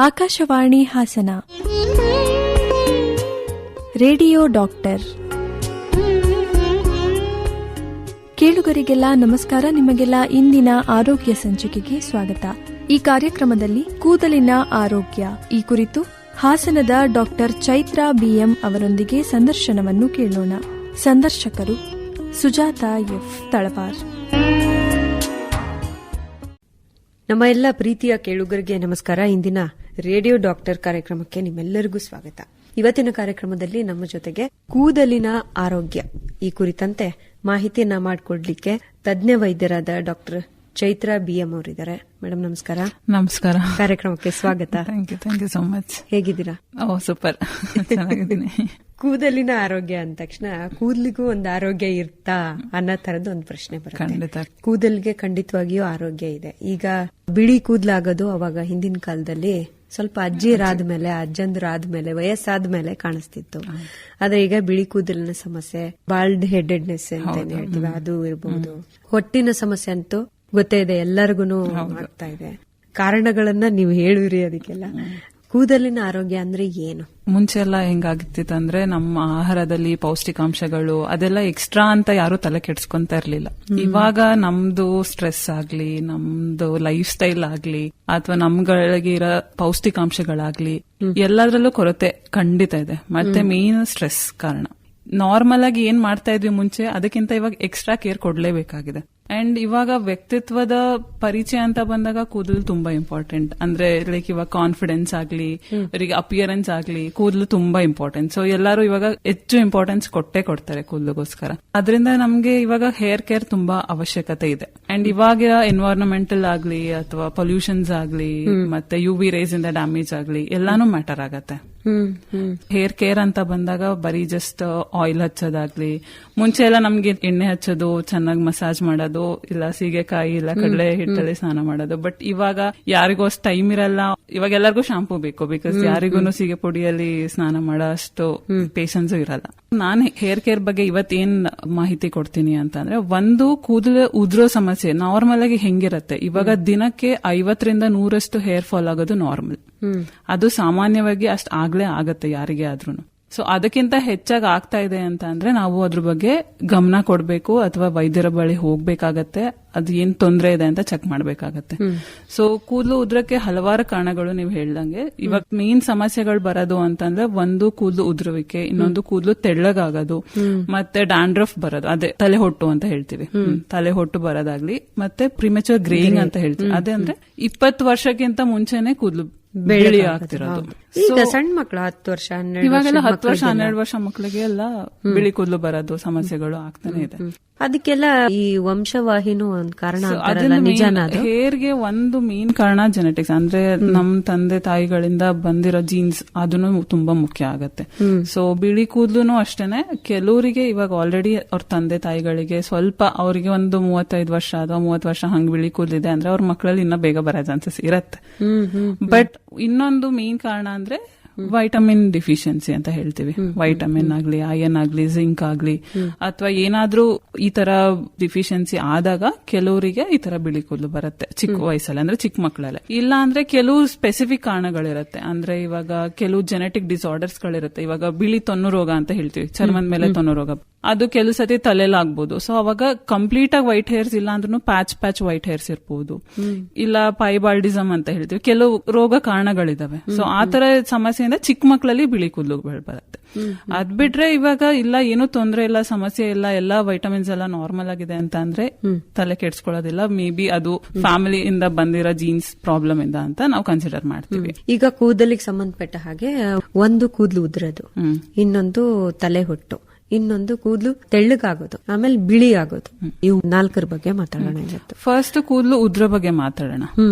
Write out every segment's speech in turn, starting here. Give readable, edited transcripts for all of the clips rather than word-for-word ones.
Akashvani Hassan radio doctor. ಕೇಳುಗರಿಗೆಲ್ಲ ನಮಸ್ಕಾರ. ನಿಮಗೆಲ್ಲ ಇಂದಿನ ಆರೋಗ್ಯ ಸಂಚಿಕೆಗೆ ಸ್ವಾಗತ. ಈ ಕಾರ್ಯಕ್ರಮದಲ್ಲಿ ಕೂದಲಿನ ಆರೋಗ್ಯ ಈ ಕುರಿತು ಹಾಸನದ ಡಾಕ್ಟರ್ ಚೈತ್ರಾ ಬಿಎಂ ಅವರೊಂದಿಗೆ ಸಂದರ್ಶನವನ್ನು ಕೇಳೋಣ. ಸಂದರ್ಶಕರು ಸುಜಾತಾ ಎಫ್ ತಳವಾರ್. ನಮ್ಮ ಎಲ್ಲ ಪ್ರೀತಿಯ ಕೇಳುಗರಿಗೆ ನಮಸ್ಕಾರ. ಇಂದಿನ ರೇಡಿಯೋ ಡಾಕ್ಟರ್ ಕಾರ್ಯಕ್ರಮಕ್ಕೆ ನಿಮ್ಮೆಲ್ಲರಿಗೂ ಸ್ವಾಗತ. ಇವತ್ತಿನ ಕಾರ್ಯಕ್ರಮದಲ್ಲಿ ನಮ್ಮ ಜೊತೆಗೆ ಕೂದಲಿನ ಆರೋಗ್ಯ ಈ ಕುರಿತಂತೆ ಮಾಹಿತಿಯನ್ನ ಮಾಡಿಕೊಡ್ಲಿಕ್ಕೆ ತಜ್ಞ ವೈದ್ಯರಾದ ಡಾಕ್ಟರ್ ಚೈತ್ರಾ ಬಿಎಂ ಅವರಿದ್ದಾರೆ. ಮೇಡಮ್ ನಮಸ್ಕಾರ. ನಮಸ್ಕಾರ. ಕಾರ್ಯಕ್ರಮಕ್ಕೆ ಸ್ವಾಗತ. Thank you so much. ಹೇಗಿದ್ದೀರಾ? ಸೂಪರ್, ಚೆನ್ನಾಗಿದ್ದೀನಿ. ಕೂದಲಿನ ಆರೋಗ್ಯ ಅಂದ ತಕ್ಷಣ ಕೂದಲಿಗೂ ಒಂದು ಆರೋಗ್ಯ ಇರ್ತಾ ಅನ್ನೋ ತರದ ಒಂದು ಪ್ರಶ್ನೆ ಬರುತ್ತೆ. ಕೂದಲಿಗೆ ಖಂಡಿತವಾಗಿಯೂ ಆರೋಗ್ಯ ಇದೆ. ಈಗ ಬಿಳಿ ಕೂದಲಾಗೋದು ಅವಾಗ ಹಿಂದಿನ ಕಾಲದಲ್ಲಿ ಸ್ವಲ್ಪ ಅಜ್ಜಿಯರಾದ್ಮೇಲೆ ಅಜ್ಜಂದ್ರಾದ್ಮೇಲೆ ವಯಸ್ಸಾದ್ಮೇಲೆ ಕಾಣಿಸ್ತಿತ್ತು. ಆದ್ರೆ ಈಗ ಬಿಳಿ ಕೂದಲಿನ ಸಮಸ್ಯೆ, ಬಾಲ್ಡ್ ಹೆಡೆಡ್ನೆಸ್ ಅಂತ ಹೇಳ್ತೀವಿ, ಅದು ಇರಬಹುದು. ಹೊಟ್ಟಿನ ಸಮಸ್ಯೆ ಅಂತೂ ಗೊತ್ತೇ ಇದೆ, ಎಲ್ಲರಿಗೂ ಆಗ್ತಾ ಇದೆ. ಕಾರಣಗಳನ್ನ ನೀವು ಹೇಳಿರಿ ಅದಕ್ಕೆಲ್ಲ. ಕೂದಲಿನ ಆರೋಗ್ಯ ಅಂದ್ರೆ ಏನು? ಮುಂಚೆ ಎಲ್ಲ ಹೆಂಗಾಗಿತ್ತಿತ್ತಂದ್ರೆ ನಮ್ಮ ಆಹಾರದಲ್ಲಿ ಪೌಷ್ಟಿಕಾಂಶಗಳು ಅದೆಲ್ಲ ಎಕ್ಸ್ಟ್ರಾ ಅಂತ ಯಾರು ತಲೆ ಕೆಡ್ಸ್ಕೊಂತ ಇರ್ಲಿಲ್ಲ. ಇವಾಗ ನಮ್ದು ಸ್ಟ್ರೆಸ್ ಆಗ್ಲಿ, ನಮ್ದು ಲೈಫ್ ಸ್ಟೈಲ್ ಆಗ್ಲಿ, ಅಥವಾ ನಮ್ಗಳಿಗಿರೋ ಪೌಷ್ಟಿಕಾಂಶಗಳಾಗ್ಲಿ ಎಲ್ಲದರಲ್ಲೂ ಕೊರತೆ ಖಂಡಿತ ಇದೆ. ಮತ್ತೆ ಮೇನ್ ಸ್ಟ್ರೆಸ್ ಕಾರಣ. ನಾರ್ಮಲ್ ಆಗಿ ಏನ್ ಮಾಡ್ತಾ ಇದ್ವಿ ಮುಂಚೆ, ಅದಕ್ಕಿಂತ ಇವಾಗ ಎಕ್ಸ್ಟ್ರಾ ಕೇರ್ ಕೊಡ್ಲೇಬೇಕಾಗಿದೆ. ಅಂಡ್ ಇವಾಗ ವ್ಯಕ್ತಿತ್ವದ ಪರಿಚಯ ಅಂತ ಬಂದಾಗ ಕೂದಲು ತುಂಬಾ ಇಂಪಾರ್ಟೆಂಟ್. ಅಂದ್ರೆ ಲೈಕ್ ಇವಾಗ ಕಾನ್ಫಿಡೆನ್ಸ್ ಆಗ್ಲಿ, ಅವರಿಗೆ ಅಪಿಯರೆನ್ಸ್ ಆಗ್ಲಿ, ಕೂದಲು ತುಂಬಾ ಇಂಪಾರ್ಟೆಂಟ್. ಸೊ ಎಲ್ಲರೂ ಇವಾಗ ಹೆಚ್ಚು ಇಂಪಾರ್ಟೆನ್ಸ್ ಕೊಡ್ತಾರೆ ಕೂದಲಿಗೋಸ್ಕರ. ಅದರಿಂದ ನಮ್ಗೆ ಇವಾಗ ಹೇರ್ ಕೇರ್ ತುಂಬಾ ಅವಶ್ಯಕತೆ ಇದೆ. ಅಂಡ್ ಇವಾಗ ಎನ್ವೈರನ್ಮೆಂಟಲ್ ಆಗ್ಲಿ ಅಥವಾ ಪೊಲ್ಯೂಷನ್ಸ್ ಆಗ್ಲಿ ಮತ್ತೆ UV ರೇಸ್ ಇಂದ ಡ್ಯಾಮೇಜ್ ಆಗ್ಲಿ ಎಲ್ಲಾನು ಮ್ಯಾಟರ್ ಆಗತ್ತೆ. ಹೇರ್ ಕೇರ್ ಅಂತ ಬಂದಾಗ ಬರೀ ಜಸ್ಟ್ ಆಯಿಲ್ ಹಚ್ಚೋದಾಗ್ಲಿ, ಮುಂಚೆ ಎಲ್ಲ ನಮ್ಗೆ ಎಣ್ಣೆ ಹಚ್ಚೋದು, ಚೆನ್ನಾಗಿ ಮಸಾಜ್ ಮಾಡೋದು, ಇಲ್ಲ ಸೀಗೆಕಾಯಿ ಇಲ್ಲ ಕಡಲೆ ಹಿಟ್ಟಲ್ಲಿ ಸ್ನಾನ ಮಾಡೋದು. ಬಟ್ ಇವಾಗ ಯಾರಿಗೂ ಅಷ್ಟು ಟೈಮ್ ಇರಲ್ಲ. ಇವಾಗ ಎಲ್ಲರಿಗೂ ಶಾಂಪೂ ಬೇಕು, ಬಿಕಾಸ್ ಯಾರಿಗೂ ಸೀಗೆ ಪುಡಿಯಲ್ಲಿ ಸ್ನಾನ ಮಾಡೋ ಅಷ್ಟು ಪೇಷನ್ಸ್ ಇರಲ್ಲ. ನಾನು ಹೇರ್ ಕೇರ್ ಬಗ್ಗೆ ಇವತ್ತೇನ್ ಮಾಹಿತಿ ಕೊಡ್ತೀನಿ ಅಂತಂದ್ರೆ, ಒಂದು ಕೂದಲು ಉದ್ರೋ ಸಮಸ್ಯೆ ನಾರ್ಮಲ್ ಆಗಿ ಹೆಂಗಿರತ್ತೆ, ಇವಾಗ ದಿನಕ್ಕೆ 50ರಿಂದ 100 ಹೇರ್ ಫಾಲ್ ಆಗೋದು ನಾರ್ಮಲ್. ಅದು ಸಾಮಾನ್ಯವಾಗಿ ಅಷ್ಟು ಆಗ್ಲೇ ಆಗತ್ತೆ ಯಾರಿಗೆ ಆದ್ರೂ. ಸೊ ಅದಕ್ಕಿಂತ ಹೆಚ್ಚಾಗಿ ಆಗ್ತಾ ಇದೆ ಅಂತ ಅಂದ್ರೆ ನಾವು ಅದ್ರ ಬಗ್ಗೆ ಗಮನ ಕೊಡ್ಬೇಕು, ಅಥವಾ ವೈದ್ಯರ ಬಳಿ ಹೋಗ್ಬೇಕಾಗತ್ತೆ. ಅದು ಏನ್ ತೊಂದರೆ ಇದೆ ಅಂತ ಚೆಕ್ ಮಾಡ್ಬೇಕಾಗತ್ತೆ. ಸೊ ಕೂದಲು ಉದ್ರಕ್ಕೆ ಹಲವಾರು ಕಾರಣಗಳು ನೀವು ಹೇಳ್ದಂಗೆ. ಇವಾಗ ಮೇನ್ ಸಮಸ್ಯೆಗಳು ಬರೋದು ಅಂತಂದ್ರೆ, ಒಂದು ಕೂದಲು ಉದ್ರುವಿಕೆ, ಇನ್ನೊಂದು ಕೂದಲು ತೆಳ್ಳಗಾಗೋದು, ಮತ್ತೆ ಡ್ಯಾಂಡ್ರಫ್ ಬರೋದು, ಅದೇ ತಲೆ ಹೊಟ್ಟು ಅಂತ ಹೇಳ್ತೀವಿ, ತಲೆ ಹೊಟ್ಟು ಬರೋದಾಗ್ಲಿ, ಮತ್ತೆ ಪ್ರಿಮೆಚೂರ್ ಗ್ರೇಯಿಂಗ್ ಅಂತ ಹೇಳ್ತೀವಿ. ಅದೇ ಅಂದ್ರೆ 20 ವರ್ಷಕ್ಕಿಂತ ಮುಂಚೆನೆ ಕೂದಲು ಬೆಳಿ ಆಗ್ತಿರೋದು. ಈಗ ಸಣ್ಣ ಮಕ್ಕಳು 10 ವರ್ಷ ಇವಾಗೆಲ್ಲ 10 ವರ್ಷ 12 ವರ್ಷ ಮಕ್ಕಳಿಗೆ ಎಲ್ಲ ಬಿಳಿ ಕೂದಲು ಬರೋದು ಸಮಸ್ಯೆಗಳು ಆಗ್ತಾನೆ ಇದೆ. ಅದಕ್ಕೆಲ್ಲ ಈ ವಂಶವಾಹಿನೂ ಒಂದು ಕಾರಣ. ಹೇರ್ಗೆ ಒಂದು ಮೇನ್ ಕಾರಣ ಜೆನೆಟಿಕ್ಸ್. ಅಂದ್ರೆ ನಮ್ ತಂದೆ ತಾಯಿಗಳಿಂದ ಬಂದಿರೋ ಜೀನ್ಸ್, ಅದನ್ನು ತುಂಬಾ ಮುಖ್ಯ ಆಗತ್ತೆ. ಸೊ ಬಿಳಿ ಕೂದಲು ಅಷ್ಟೇನೆ. ಕೆಲವರಿಗೆ ಇವಾಗ ಆಲ್ರೆಡಿ ಅವ್ರ ತಂದೆ ತಾಯಿಗಳಿಗೆ ಸ್ವಲ್ಪ ಅವರಿಗೆ ಒಂದು 35 ವರ್ಷ ಅಥವಾ 30 ವರ್ಷ ಹಂಗ್ ಬಿಳಿ ಕೂದಲಿದೆ ಅಂದ್ರೆ ಅವ್ರ ಮಕ್ಕಳಲ್ಲಿ ಇನ್ನ ಬೇಗ ಬರೋ ಚಾನ್ಸಸ್ ಇರತ್ತೆ. ಬಟ್ ಇನ್ನೊಂದು ಮೇನ್ ಕಾರಣ ಅಂದ್ರೆ ವೈಟಮಿನ್ ಡಿಫಿಷಿಯನ್ಸಿ ಅಂತ ಹೇಳ್ತೀವಿ. ವೈಟಮಿನ್ ಆಗ್ಲಿ, ಐರನ್ ಆಗ್ಲಿ, ಜಿಂಕ್ ಆಗ್ಲಿ, ಅಥವಾ ಏನಾದ್ರೂ ಈ ತರ ಡಿಫಿಷಿಯನ್ಸಿ ಆದಾಗ ಕೆಲವರಿಗೆ ಈ ತರ ಬಿಳಿ ಕೂದಲು ಬರುತ್ತೆ ಚಿಕ್ಕ ವಯಸ್ಸಲ್ಲಿ, ಅಂದ್ರೆ ಚಿಕ್ಕ ಮಕ್ಕಳಲ್ಲೇ. ಇಲ್ಲ ಅಂದ್ರೆ ಕೆಲವು ಸ್ಪೆಸಿಫಿಕ್ ಕಾರಣಗಳಿರುತ್ತೆ. ಅಂದ್ರೆ ಇವಾಗ ಕೆಲವು ಜೆನೆಟಿಕ್ ಡಿಸಾರ್ಡರ್ಸ್ ಗಳಿರುತ್ತೆ. ಇವಾಗ ಬಿಳಿ ತೊನ್ನು ರೋಗ ಅಂತ ಹೇಳ್ತೀವಿ, ಚರ್ಮದ ಮೇಲೆ ತೊನ್ನು ರೋಗ. ಅದು ಕೆಲವು ಸತಿ ತಲೆಲಾಗ್ಬೋದು. ಸೊ ಅವಾಗ ಕಂಪ್ಲೀಟ್ ಆಗಿ ವೈಟ್ ಹೇರ್ಸ್ ಇಲ್ಲ ಅಂದ್ರೂ ಪ್ಯಾಚ್ ವೈಟ್ ಹೇರ್ಸ್ ಇರ್ಬೋದು. ಇಲ್ಲ ಪೈಬಾಲ್ಡಿಸಮ್ ಅಂತ ಹೇಳ್ತೀವಿ. ಕೆಲವು ರೋಗ ಕಾರಣಗಳಿದಾವೆ. ಸೊ ಆ ತರ ಸಮಸ್ಯೆಯಿಂದ ಚಿಕ್ಕ ಮಕ್ಕಳಲ್ಲಿ ಬಿಳಿ ಕೂದಲುಗಳು ಬರುತ್ತೆ. ಅದ್ ಬಿಟ್ರೆ ಇವಾಗ ಇಲ್ಲ, ಏನೂ ತೊಂದರೆ ಇಲ್ಲ, ಸಮಸ್ಯೆ ಇಲ್ಲ, ಎಲ್ಲಾ ವೈಟಮಿನ್ಸ್ ಎಲ್ಲ ನಾರ್ಮಲ್ ಆಗಿದೆ ಅಂತ ಅಂದ್ರೆ ತಲೆ ಕೆಡ್ಸ್ಕೊಳ್ಳೋದಿಲ್ಲ. ಮೇ ಬಿ ಅದು ಫ್ಯಾಮಿಲಿ ಇಂದ ಬಂದಿರೋ ಜೀನ್ಸ್ ಪ್ರಾಬ್ಲಮ್ ಇಂದ ಅಂತ ನಾವು ಕನ್ಸಿಡರ್ ಮಾಡ್ತೀವಿ. ಈಗ ಕೂದಲಿಗೆ ಸಂಬಂಧಪಟ್ಟ ಹಾಗೆ ಒಂದು ಕೂದಲು ಉದ್ರದು, ಇನ್ನೊಂದು ತಲೆ ಹೊಟ್ಟು, ಇನ್ನೊಂದು ಕೂದಲು ತೆಳ್ಳಗಾಗೋದು, ಆಮೇಲೆ ಬಿಳಿ ಆಗೋದು. ಇವು 4 ಬಗ್ಗೆ ಮಾತಾಡೋಣ. ಫಸ್ಟ್ ಕೂದಲು ಉದ್ರ ಬಗ್ಗೆ ಮಾತಾಡೋಣ.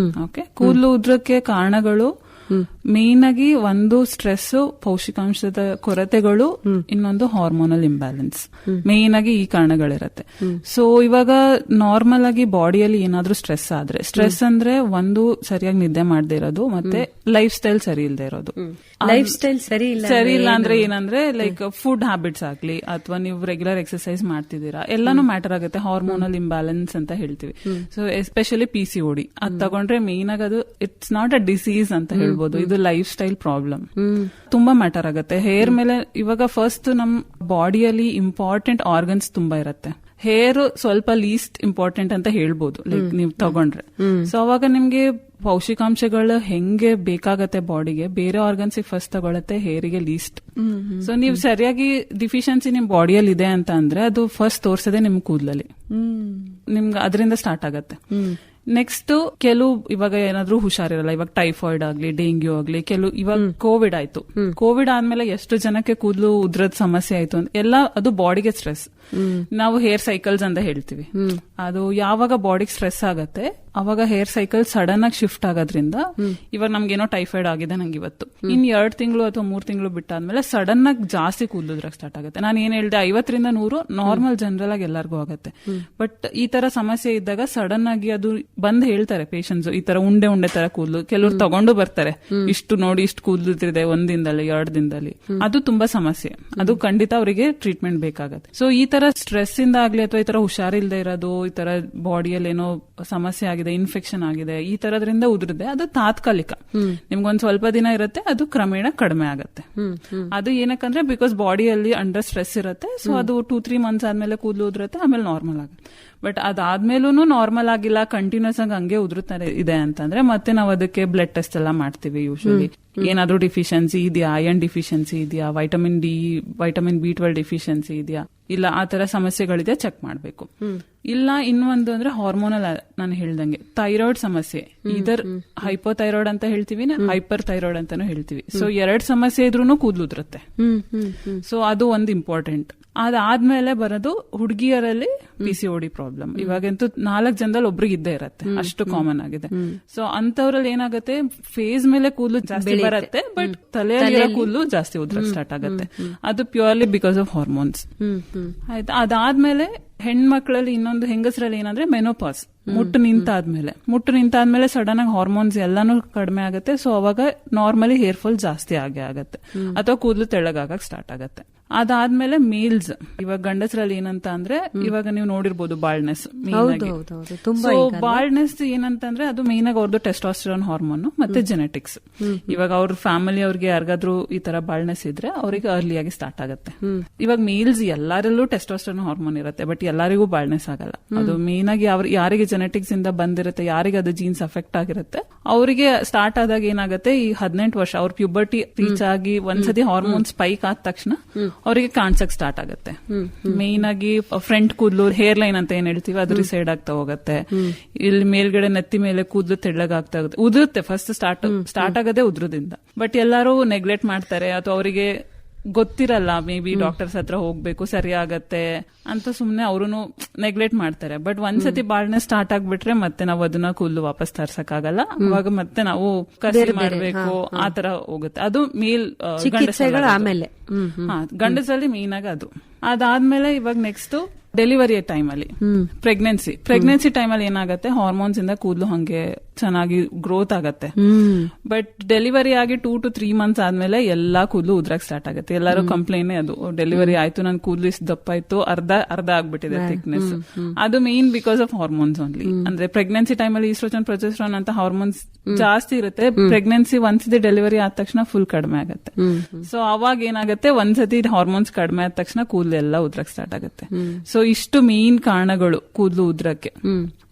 ಓಕೆ, ಕೂದಲು ಉದ್ರಕ್ಕೆ ಕಾರಣಗಳು ಮೇನ್ ಆಗಿ ಒಂದು ಸ್ಟ್ರೆಸ್, ಪೌಷ್ಟಿಕಾಂಶದ ಕೊರತೆಗಳು, ಇನ್ನೊಂದು ಹಾರ್ಮೋನಲ್ ಇಂಬ್ಯಾಲೆನ್ಸ್. ಮೇನ್ ಆಗಿ ಈ ಕಾರಣಗಳಿರತ್ತೆ. ಸೊ ಇವಾಗ ನಾರ್ಮಲ್ ಆಗಿ ಬಾಡಿಯಲ್ಲಿ ಏನಾದ್ರೂ ಸ್ಟ್ರೆಸ್ ಆದ್ರೆ, ಸ್ಟ್ರೆಸ್ ಅಂದ್ರೆ ಒಂದು ಸರಿಯಾಗಿ ನಿದ್ದೆ ಮಾಡದೇ ಇರೋದು, ಮತ್ತೆ ಲೈಫ್ ಸ್ಟೈಲ್ ಸರಿ ಇಲ್ಲದೆ ಇರೋದು. ಲೈಫ್ ಸ್ಟೈಲ್ ಸರಿ ಇಲ್ಲ ಅಂದ್ರೆ ಏನಂದ್ರೆ ಲೈಕ್ ಫುಡ್ ಹ್ಯಾಬಿಟ್ಸ್ ಆಗ್ಲಿ, ಅಥವಾ ನೀವು ರೆಗ್ಯುಲರ್ ಎಕ್ಸರ್ಸೈಸ್ ಮಾಡ್ತಿದ್ದೀರಾ, ಎಲ್ಲಾನು ಮ್ಯಾಟರ್ ಆಗುತ್ತೆ. ಹಾರ್ಮೋನಲ್ ಇಂಬ್ಯಾಲೆನ್ಸ್ ಅಂತ ಹೇಳ್ತೀವಿ. ಸೊ ಎಸ್ಪೆಷಲಿ PCOD ಅದ್ ತಗೊಂಡ್ರೆ ಮೇನ್ ಆಗಿ ಅದು ಇಟ್ಸ್ ನಾಟ್ ಅ ಡಿಸೀಸ್ ಅಂತ ಹೇಳ್ಬೋದು. ಇದು ನಮ್ದು ಲೈಫ್ ಸ್ಟೈಲ್ ಪ್ರಾಬ್ಲಮ್ ತುಂಬಾ ಮ್ಯಾಟರ್ ಆಗುತ್ತೆ. ಹೇರ್ ಮೇಲೆ ಇವಾಗ ಫಸ್ಟ್ ನಮ್ ಬಾಡಿಯಲ್ಲಿ ಇಂಪಾರ್ಟೆಂಟ್ ಆರ್ಗನ್ಸ್ ತುಂಬಾ ಇರುತ್ತೆ. ಹೇರ್ ಸ್ವಲ್ಪ ಲೀಸ್ಟ್ ಇಂಪಾರ್ಟೆಂಟ್ ಅಂತ ಹೇಳ್ಬೋದು, ಲೈಕ್ ನೀವು ತಗೊಂಡ್ರೆ. ಸೊ ಅವಾಗ ನಿಮ್ಗೆ ಪೌಷ್ಟಿಕಾಂಶಗಳು ಹೆಂಗೆ ಬೇಕಾಗತ್ತೆ ಬಾಡಿಗೆ, ಬೇರೆ ಆರ್ಗನ್ಸ್ ಫಸ್ಟ್ ತಗೊಳತ್ತೆ, ಹೇರಿಗೆ ಲೀಸ್ಟ್. ಸೊ ನೀವು ಸರಿಯಾಗಿ ಡಿಫಿಷಿಯನ್ಸಿ ನಿಮ್ ಬಾಡಿಯಲ್ಲಿ ಇದೆ ಅಂತ ಅಂದ್ರೆ ಅದು ಫಸ್ಟ್ ತೋರ್ಸದೆ ನಿಮ್ ಕೂದಲಲ್ಲಿ, ನಿಮ್ಗೆ ಅದರಿಂದ ಸ್ಟಾರ್ಟ್ ಆಗತ್ತೆ. ನೆಕ್ಸ್ಟ್ ಕೆಲವು ಇವಾಗ ಏನಾದ್ರೂ ಹುಷಾರಿರಲ್ಲ, ಇವಾಗ ಟೈಫಾಯ್ಡ್ ಆಗ್ಲಿ, ಡೆಂಗ್ಯೂ ಆಗ್ಲಿ, ಕೆಲವು ಇವಾಗ ಕೋವಿಡ್ ಆಯ್ತು. ಕೋವಿಡ್ ಆದ್ಮೇಲೆ ಎಷ್ಟು ಜನಕ್ಕೆ ಕೂದಲು ಉದ್ರದ ಸಮಸ್ಯೆ ಆಯ್ತು ಅಂತ ಎಲ್ಲ ಅದು ಬಾಡಿಗೆ ಸ್ಟ್ರೆಸ್. ನಾವು ಹೇರ್ ಸೈಕಲ್ಸ್ ಅಂತ ಹೇಳ್ತೀವಿ. ಅದು ಯಾವಾಗ ಬಾಡಿಗೆ ಸ್ಟ್ರೆಸ್ ಆಗತ್ತೆ ಅವಾಗ ಹೇರ್ ಸೈಕಲ್ ಸಡನ್ ಆಗಿ ಶಿಫ್ಟ್ ಆಗೋದ್ರಿಂದ ಇವಾಗ ನಮ್ಗೇನೋ ಟೈಫಾಯ್ಡ್ ಆಗಿದೆ ನಂಗೆ ಇವತ್ತು, ಇನ್ 2 ತಿಂಗಳು ಅಥವಾ 3 ತಿಂಗಳು ಬಿಟ್ಟಾದ್ಮೇಲೆ ಸಡನ್ ಆಗಿ ಜಾಸ್ತಿ ಕೂದಲುದ್ರಾಗ ಸ್ಟಾರ್ಟ್ ಆಗುತ್ತೆ. ನಾನು ಏನ್ ಹೇಳ್ದೆ 50ರಿಂದ 100 ನಾರ್ಮಲ್ ಜನರಲ್ ಆಗಿ ಎಲ್ಲರಿಗೂ ಆಗುತ್ತೆ. ಬಟ್ ಈ ತರ ಸಮಸ್ಯೆ ಇದ್ದಾಗ ಸಡನ್ ಆಗಿ ಅದು ಬಂದ್ ಹೇಳ್ತಾರೆ ಪೇಷಂಟ್ಸ್, ಈ ತರ ಉಂಡೆ ಉಂಡೆ ತರ ಕೂದಲು ಕೆಲವ್ರು ತಗೊಂಡು ಬರ್ತಾರೆ, ಇಷ್ಟು ನೋಡಿ ಇಷ್ಟು ಕೂದಲಿದೆ 1 ದಿನದಲ್ಲಿ 2 ದಿನದಲ್ಲಿ. ಅದು ತುಂಬಾ ಸಮಸ್ಯೆ, ಅದು ಖಂಡಿತ ಅವರಿಗೆ ಟ್ರೀಟ್ಮೆಂಟ್ ಬೇಕಾಗತ್ತೆ. ಸೊ ಈ ತರ ಸ್ಟ್ರೆಸ್ ಇಂದ ಆಗ್ಲಿ ಅಥವಾ ಈ ತರ ಹುಷಾರಿಲ್ದೇ ಇರೋದು, ಈ ತರ ಬಾಡಿಯಲ್ಲಿ ಏನೋ ಸಮಸ್ಯೆ ಆಗಿದೆ, ಇನ್ಫೆಕ್ಷನ್ ಆಗಿದೆ, ಈ ತರದ್ರಿಂದ ಉದುರಿದೆ, ಅದು ತಾತ್ಕಾಲಿಕ. ನಿಮ್ಗೊಂದ್ ಸ್ವಲ್ಪ ದಿನ ಇರುತ್ತೆ, ಅದು ಕ್ರಮೇಣ ಕಡಿಮೆ ಆಗತ್ತೆ. ಅದು ಏನಕ್ಕಂದ್ರೆ ಬಿಕಾಸ್ ಬಾಡಿಯಲ್ಲಿ ಅಂಡರ್ ಸ್ಟ್ರೆಸ್ ಇರುತ್ತೆ. ಸೊ ಅದು 2-3 ಮಂತ್ಸ್ ಆದ್ಮೇಲೆ ಕೂದಲು ಉದುರುತ್ತೆ, ಆಮೇಲೆ ನಾರ್ಮಲ್ ಆಗುತ್ತೆ. ಬಟ್ ಅದಾದ್ಮೇಲೂ ನಾರ್ಮಲ್ ಆಗಿಲ್ಲ, ಕಂಟಿನ್ಯೂಸ್ ಆಗಿ ಹಂಗೆ ಉದುರುತ್ತಾರೆ ಇದೆ ಅಂತಂದ್ರೆ ಮತ್ತೆ ನಾವು ಅದಕ್ಕೆ ಬ್ಲಡ್ ಟೆಸ್ಟ್ ಎಲ್ಲ ಮಾಡ್ತೀವಿ. ಯೂಶಲಿ ಏನಾದ್ರೂ ಡಿಫಿಷಿಯನ್ಸಿ ಇದೆಯಾ, ಐರನ್ ಡಿಫಿಷಿಯನ್ಸಿ ಇದೆಯಾ, vitamin D, vitamin B12 deficiency ಇದೆಯಾ, ಇಲ್ಲ ಆ ತರ ಸಮಸ್ಯೆಗಳಿದೆ ಚೆಕ್ ಮಾಡ್ಬೇಕು. ಇಲ್ಲ ಇನ್ನೊಂದು ಅಂದ್ರೆ ಹಾರ್ಮೋನಲ್, ನಾನು ಹೇಳ್ದಂಗೆ ಥೈರಾಯ್ಡ್ ಸಮಸ್ಯೆ, ಇದರ್ ಹೈಪೋಥೈರಾಯ್ಡ್ ಅಂತ ಹೇಳ್ತೀವಿ, ಹೈಪರ್ ಥೈರಾಯ್ಡ್ ಅಂತಾನು ಹೇಳ್ತೀವಿ. ಸೊ 2 ಸಮಸ್ಯೆ ಇದ್ರೂ ಕೂದಲುದ್ರುತ್ತೆ. ಸೊ ಅದು ಒಂದು ಇಂಪಾರ್ಟೆಂಟ್. ಅದಾದ್ಮೇಲೆ ಬರೋದು ಹುಡುಗಿಯರಲ್ಲಿ PCOD ಪ್ರಾಬ್ಲಮ್. ಇವಾಗಂತೂ 4 ಜನದಲ್ಲಿ ಒಬ್ರಿಗೆ ಇದ್ದೇ ಇರತ್ತೆ, ಅಷ್ಟು ಕಾಮನ್ ಆಗಿದೆ. ಸೊ ಅಂತವ್ರಲ್ಲಿ ಏನಾಗುತ್ತೆ, ಫೇಸ್ ಮೇಲೆ ಕೂದಲು ಜಾಸ್ತಿ ಬರುತ್ತೆ, ಬಟ್ ತಲೆಯಲ್ಲಿರೋ ಕೂದಲು ಜಾಸ್ತಿ ಉದ್ರಕ್ ಸ್ಟಾರ್ಟ್ ಆಗುತ್ತೆ. ಅದು ಪ್ಯೂರ್ಲಿ ಬಿಕಾಸ್ ಆಫ್ ಹಾರ್ಮೋನ್ಸ್. ಆಯ್ತಾ, ಅದಾದ್ಮೇಲೆ ಹೆಣ್ಮಕ್ಳಲ್ಲಿ ಇನ್ನೊಂದು ಹೆಂಗಸರಲ್ಲಿ ಏನಂದ್ರೆ ಮೆನೋಪಾಸ್, ಮುಟ್ಟು ನಿಂತಾದ್ಮೇಲೆ ಸಡನ್ ಆಗಿ ಹಾರ್ಮೋನ್ಸ್ ಎಲ್ಲಾನು ಕಡಿಮೆ ಆಗುತ್ತೆ. ಸೊ ಅವಾಗ ನಾರ್ಮಲಿ ಹೇರ್ ಫಾಲ್ ಜಾಸ್ತಿ ಆಗೇ ಆಗತ್ತೆ, ಅಥವಾ ಕೂದಲು ತೆಳ್ಳಗಾಗಕ್ ಸ್ಟಾರ್ಟ್ ಆಗತ್ತೆ. ಅದಾದ್ಮೇಲೆ ಮೇಲ್ಸ್, ಇವಾಗ ಗಂಡಸರಲ್ಲಿ ಏನಂತ ಅಂದ್ರೆ ಇವಾಗ ನೀವು ನೋಡಿರ್ಬೋದು ಬಾಲ್ಡ್ನೆಸ್. ಬಾಲ್ಡ್ನೆಸ್ ಏನಂತ ಅಂದ್ರೆ ಅದು ಮೇನ್ ಆಗಿ ಅವ್ರದ್ದು ಟೆಸ್ಟೋಸ್ಟೆರಾನ್ ಹಾರ್ಮೋನ್ ಮತ್ತೆ ಜೆನೆಟಿಕ್ಸ್. ಇವಾಗ ಅವ್ರ ಫ್ಯಾಮಿಲಿ ಅವ್ರಿಗೆ ಯಾರಿಗಾದ್ರೂ ಈ ತರ ಬಾಲ್ಡ್ನೆಸ್ ಇದ್ರೆ ಅವ್ರಿಗೆ ಅರ್ಲಿ ಆಗಿ ಸ್ಟಾರ್ಟ್ ಆಗುತ್ತೆ. ಇವಾಗ ಮೇಲ್ಸ್ ಎಲ್ಲರಲ್ಲೂ ಟೆಸ್ಟೋಸ್ಟೆರಾನ್ ಹಾರ್ಮೋನ್ ಇರುತ್ತೆ, ಬಟ್ ಎಲ್ಲರಿಗೂ ಬಾಲ್ಡ್ನೆಸ್ ಆಗಲ್ಲ. ಅದು ಮೇನ್ ಆಗಿ ಯಾರಿಗೆ ಜೆನೆಟಿಕ್ಸ್ ಇಂದ ಬಂದಿರುತ್ತೆ, ಯಾರಿಗೆ ಅದು ಜೀನ್ಸ್ ಅಫೆಕ್ಟ್ ಆಗಿರುತ್ತೆ, ಅವರಿಗೆ ಸ್ಟಾರ್ಟ್ ಆದಾಗ ಏನಾಗುತ್ತೆ, ಈ 18 ವರ್ಷ ಅವ್ರ ಪ್ಯೂಬರ್ಟಿ ರೀಚ್ ಆಗಿ ಒಂದ್ಸತಿ ಹಾರ್ಮೋನ್ ಸ್ಪೈಕ್ ಆದ ತಕ್ಷಣ ಅವರಿಗೆ ಕಾಣಿಸಕ್ ಸ್ಟಾರ್ಟ್ ಆಗುತ್ತೆ. ಮೇನ್ ಆಗಿ ಫ್ರಂಟ್ ಕೂದಲು, ಹೇರ್ ಲೈನ್ ಅಂತ ಏನ್ ಹೇಳ್ತೀವಿ, ಅದು ರಿಸೈಡ್ ಆಗ್ತಾ ಹೋಗುತ್ತೆ. ಇಲ್ಲಿ ಮೇಲ್ಗಡೆ ನೆತ್ತಿ ಮೇಲೆ ಕೂದಲು ತೆಳ್ಳಗಾಗ್ತಾ ಹೋಗುತ್ತೆ, ಉದುರುತ್ತೆ. ಫಸ್ಟ್ ಸ್ಟಾರ್ಟ್ ಆಗದೆ ಉದ್ರದಿಂದ. ಬಟ್ ಎಲ್ಲರೂ ನೆಗ್ಲೆಕ್ಟ್ ಮಾಡ್ತಾರೆ, ಅಥವಾ ಅವರಿಗೆ ಗೊತ್ತಿರಲ್ಲ, ಮೇ ಬಿ ಡಾಕ್ಟರ್ಸ್ ಹತ್ರ ಹೋಗ್ಬೇಕು ಸರಿ ಆಗತ್ತೆ ಅಂತ ಸುಮ್ನೆ ಅವರು ನೆಗ್ಲೆಕ್ಟ್ ಮಾಡ್ತಾರೆ. ಬಟ್ ಒಂದ್ಸತಿ ಬಾಳ್ನೆ ಸ್ಟಾರ್ಟ್ ಆಗ್ಬಿಟ್ರೆ ಮತ್ತೆ ನಾವು ಅದನ್ನ ಕೂದಲು ವಾಪಸ್ ತರ್ಸಕ್ಕಾಗಲ್ಲ. ಅವಾಗ ಮತ್ತೆ ನಾವು ಕಸಿ ಮಾಡ್ಬೇಕು, ಆತರ ಹೋಗುತ್ತೆ. ಅದು ಮೇಲ್ ಗಂಡಸಲ್ಲಿ ಮೇನ್ ಆಗಿ ಅದು. ಅದಾದ್ಮೇಲೆ ಇವಾಗ ನೆಕ್ಸ್ಟ್ ಡೆಲಿವರಿ ಟೈಮ್ ಅಲ್ಲಿ ಪ್ರೆಗ್ನೆನ್ಸಿ ಟೈಮ್ ಅಲ್ಲಿ ಏನಾಗುತ್ತೆ, ಹಾರ್ಮೋನ್ಸ್ ಇಂದ ಕೂದಲು ಹಂಗೆ ಚೆನ್ನಾಗಿ ಗ್ರೋತ್ ಆಗತ್ತೆ. ಬಟ್ ಡೆಲಿವರಿ ಆಗಿ 2 to 3 ಮಂತ್ಸ್ ಆದ್ಮೇಲೆ ಎಲ್ಲಾ ಕೂದಲು ಉದ್ರಕ್ ಸ್ಟಾರ್ಟ್ ಆಗುತ್ತೆ. ಎಲ್ಲರೂ ಕಂಪ್ಲೇನ್ ಅದು, ಡೆಲಿವರಿ ಆಯ್ತು ನನ್ ಕೂದಲು ಇಷ್ಟು ದಪ್ಪ ಆಯ್ತು, ಅರ್ಧ ಆಗ್ಬಿಟ್ಟಿದೆ ಥಿಕ್ನೆಸ್. ಅದು main because of hormones only. ಅಂದ್ರೆ ಪ್ರೆಗ್ನೆನ್ಸಿ ಟೈಮ್ ಅಲ್ಲಿ ಈಸ್ಟ್ರೋಜನ್, ಪ್ರೊಜೆಸ್ಟರಾನ್ ಅಂತ ಹಾರ್ಮೋನ್ಸ್ ಜಾಸ್ತಿ ಇರುತ್ತೆ. ಪ್ರೆಗ್ನೆನ್ಸಿ ಒಂದ್ಸತಿ ಡೆಲಿವರಿ ಆದ ತಕ್ಷಣ ಫುಲ್ ಕಡಿಮೆ ಆಗುತ್ತೆ. ಸೊ ಅವಾಗ ಏನಾಗುತ್ತೆ, ಒಂದ್ಸತಿ ಹಾರ್ಮೋನ್ಸ್ ಕಡಿಮೆ ಆದ ತಕ್ಷಣ ಕೂದಲು ಎಲ್ಲ ಉದ್ರಕ್ ಸ್ಟಾರ್ಟ್ ಆಗುತ್ತೆ. ಸೊ ಇಷ್ಟು ಮೇನ್ ಕಾರಣಗಳು ಕೂದಲು ಉದ್ರಕ್ಕೆ.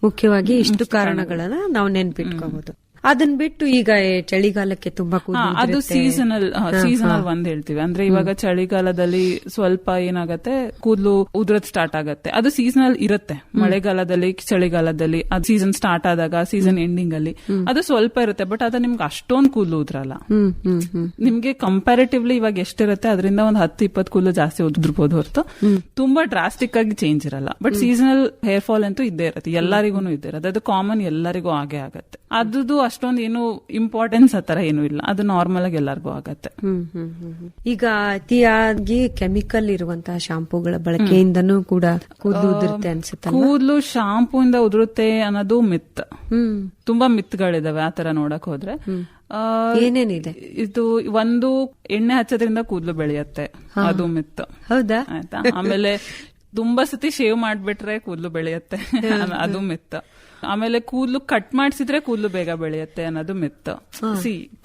ಮುಖ್ಯವಾಗಿ ಇಷ್ಟು ಕಾರಣಗಳನ್ನ ನಾವು ನೆನ್ಪಿಟ್ಕೋಬಹುದು. ಅದನ್ ಬಿಟ್ಟು ಈಗ ಚಳಿಗಾಲಕ್ಕೆ ತುಂಬಾ ಅದು ಸೀಸನಲ್ ಒಂದ್ ಹೇಳ್ತೀವಿ. ಅಂದ್ರೆ ಇವಾಗ ಚಳಿಗಾಲದಲ್ಲಿ ಸ್ವಲ್ಪ ಏನಾಗತ್ತೆ, ಕೂದಲು ಉದ್ರದ್ ಸ್ಟಾರ್ಟ್ ಆಗತ್ತೆ. ಅದು ಸೀಸನಲ್ ಇರುತ್ತೆ. ಮಳೆಗಾಲದಲ್ಲಿ, ಚಳಿಗಾಲದಲ್ಲಿ ಅದು ಸೀಸನ್ ಸ್ಟಾರ್ಟ್ ಆದಾಗ, ಸೀಸನ್ ಎಂಡಿಂಗ್ ಅಲ್ಲಿ ಅದು ಸ್ವಲ್ಪ ಇರುತ್ತೆ. ಬಟ್ ಅದು ನಿಮ್ಗೆ ಅಷ್ಟೊಂದು ಕೂದಲು ಉದ್ರಲ್ಲ. ನಿಮ್ಗೆ ಕಂಪ್ಯಾರಿಟಿವ್ಲಿ ಇವಾಗ ಎಷ್ಟಿರುತ್ತೆ ಅದರಿಂದ ಒಂದು 10-20 ಕೂದಲು ಜಾಸ್ತಿ ಉದ್ರಬಹುದು ಹೊರತು ತುಂಬಾ ಡ್ರಾಸ್ಟಿಕ್ ಆಗಿ ಚೇಂಜ್ ಇರಲ್ಲ. ಬಟ್ ಸೀಸನಲ್ ಹೇರ್ ಫಾಲ್ ಅಂತೂ ಇದ್ದೇ ಇರುತ್ತೆ, ಎಲ್ಲರಿಗೂ ಇದ್ದೇ ಇರುತ್ತೆ. ಅದು ಕಾಮನ್, ಎಲ್ಲರಿಗೂ ಆಗೇ ಆಗತ್ತೆ. ಅದು ಅಷ್ಟೊಂದು ಏನು ಇಂಪಾರ್ಟೆನ್ಸ್ ಆತರ ಏನು ಇಲ್ಲ, ಅದು ನಾರ್ಮಲ್ ಆಗಿ ಎಲ್ಲರಿಗೂ ಆಗತ್ತೆ. ಈಗ ಅತಿಯಾಗಿ ಕೆಮಿಕಲ್ ಇರುವಂತಹ ಶಾಂಪೂಗಳ ಬಳಕೆಯಿಂದನೂ ಕೂಡ ಕೂದಲು ಉದುರುತ್ತೆ ಅನ್ಸುತ್ತೆ. ಕೂದಲು ಶಾಂಪೂ ಇಂದ ಉದುರುತ್ತೆ ಅನ್ನೋದು ಮಿತ್. ತುಂಬಾ ಮಿತ್ಗಳಿದಾವೆ ಆತರ ನೋಡಕ್ ಹೋದ್ರೆ. ಏನೇನಿದೆ? ಇದು ಒಂದು, ಎಣ್ಣೆ ಹಚ್ಚೋದ್ರಿಂದ ಕೂದಲು ಬೆಳೆಯುತ್ತೆ, ಅದು ಮಿತ್. ಹೌದಾ? ಆಯ್ತಾ. ಆಮೇಲೆ ತುಂಬಾ ಸತಿ ಶೇವ್ ಮಾಡ್ಬಿಟ್ರೆ ಕೂದಲು ಬೆಳೆಯುತ್ತೆ ಅದು ಮಿತ್. ಆಮೇಲೆ ಕೂದಲು ಕಟ್ ಮಾಡ್ಸಿದ್ರೆ ಕೂದಲು ಬೇಗ ಬೆಳೆಯುತ್ತೆ ಅನ್ನೋದು ಮಿತ್.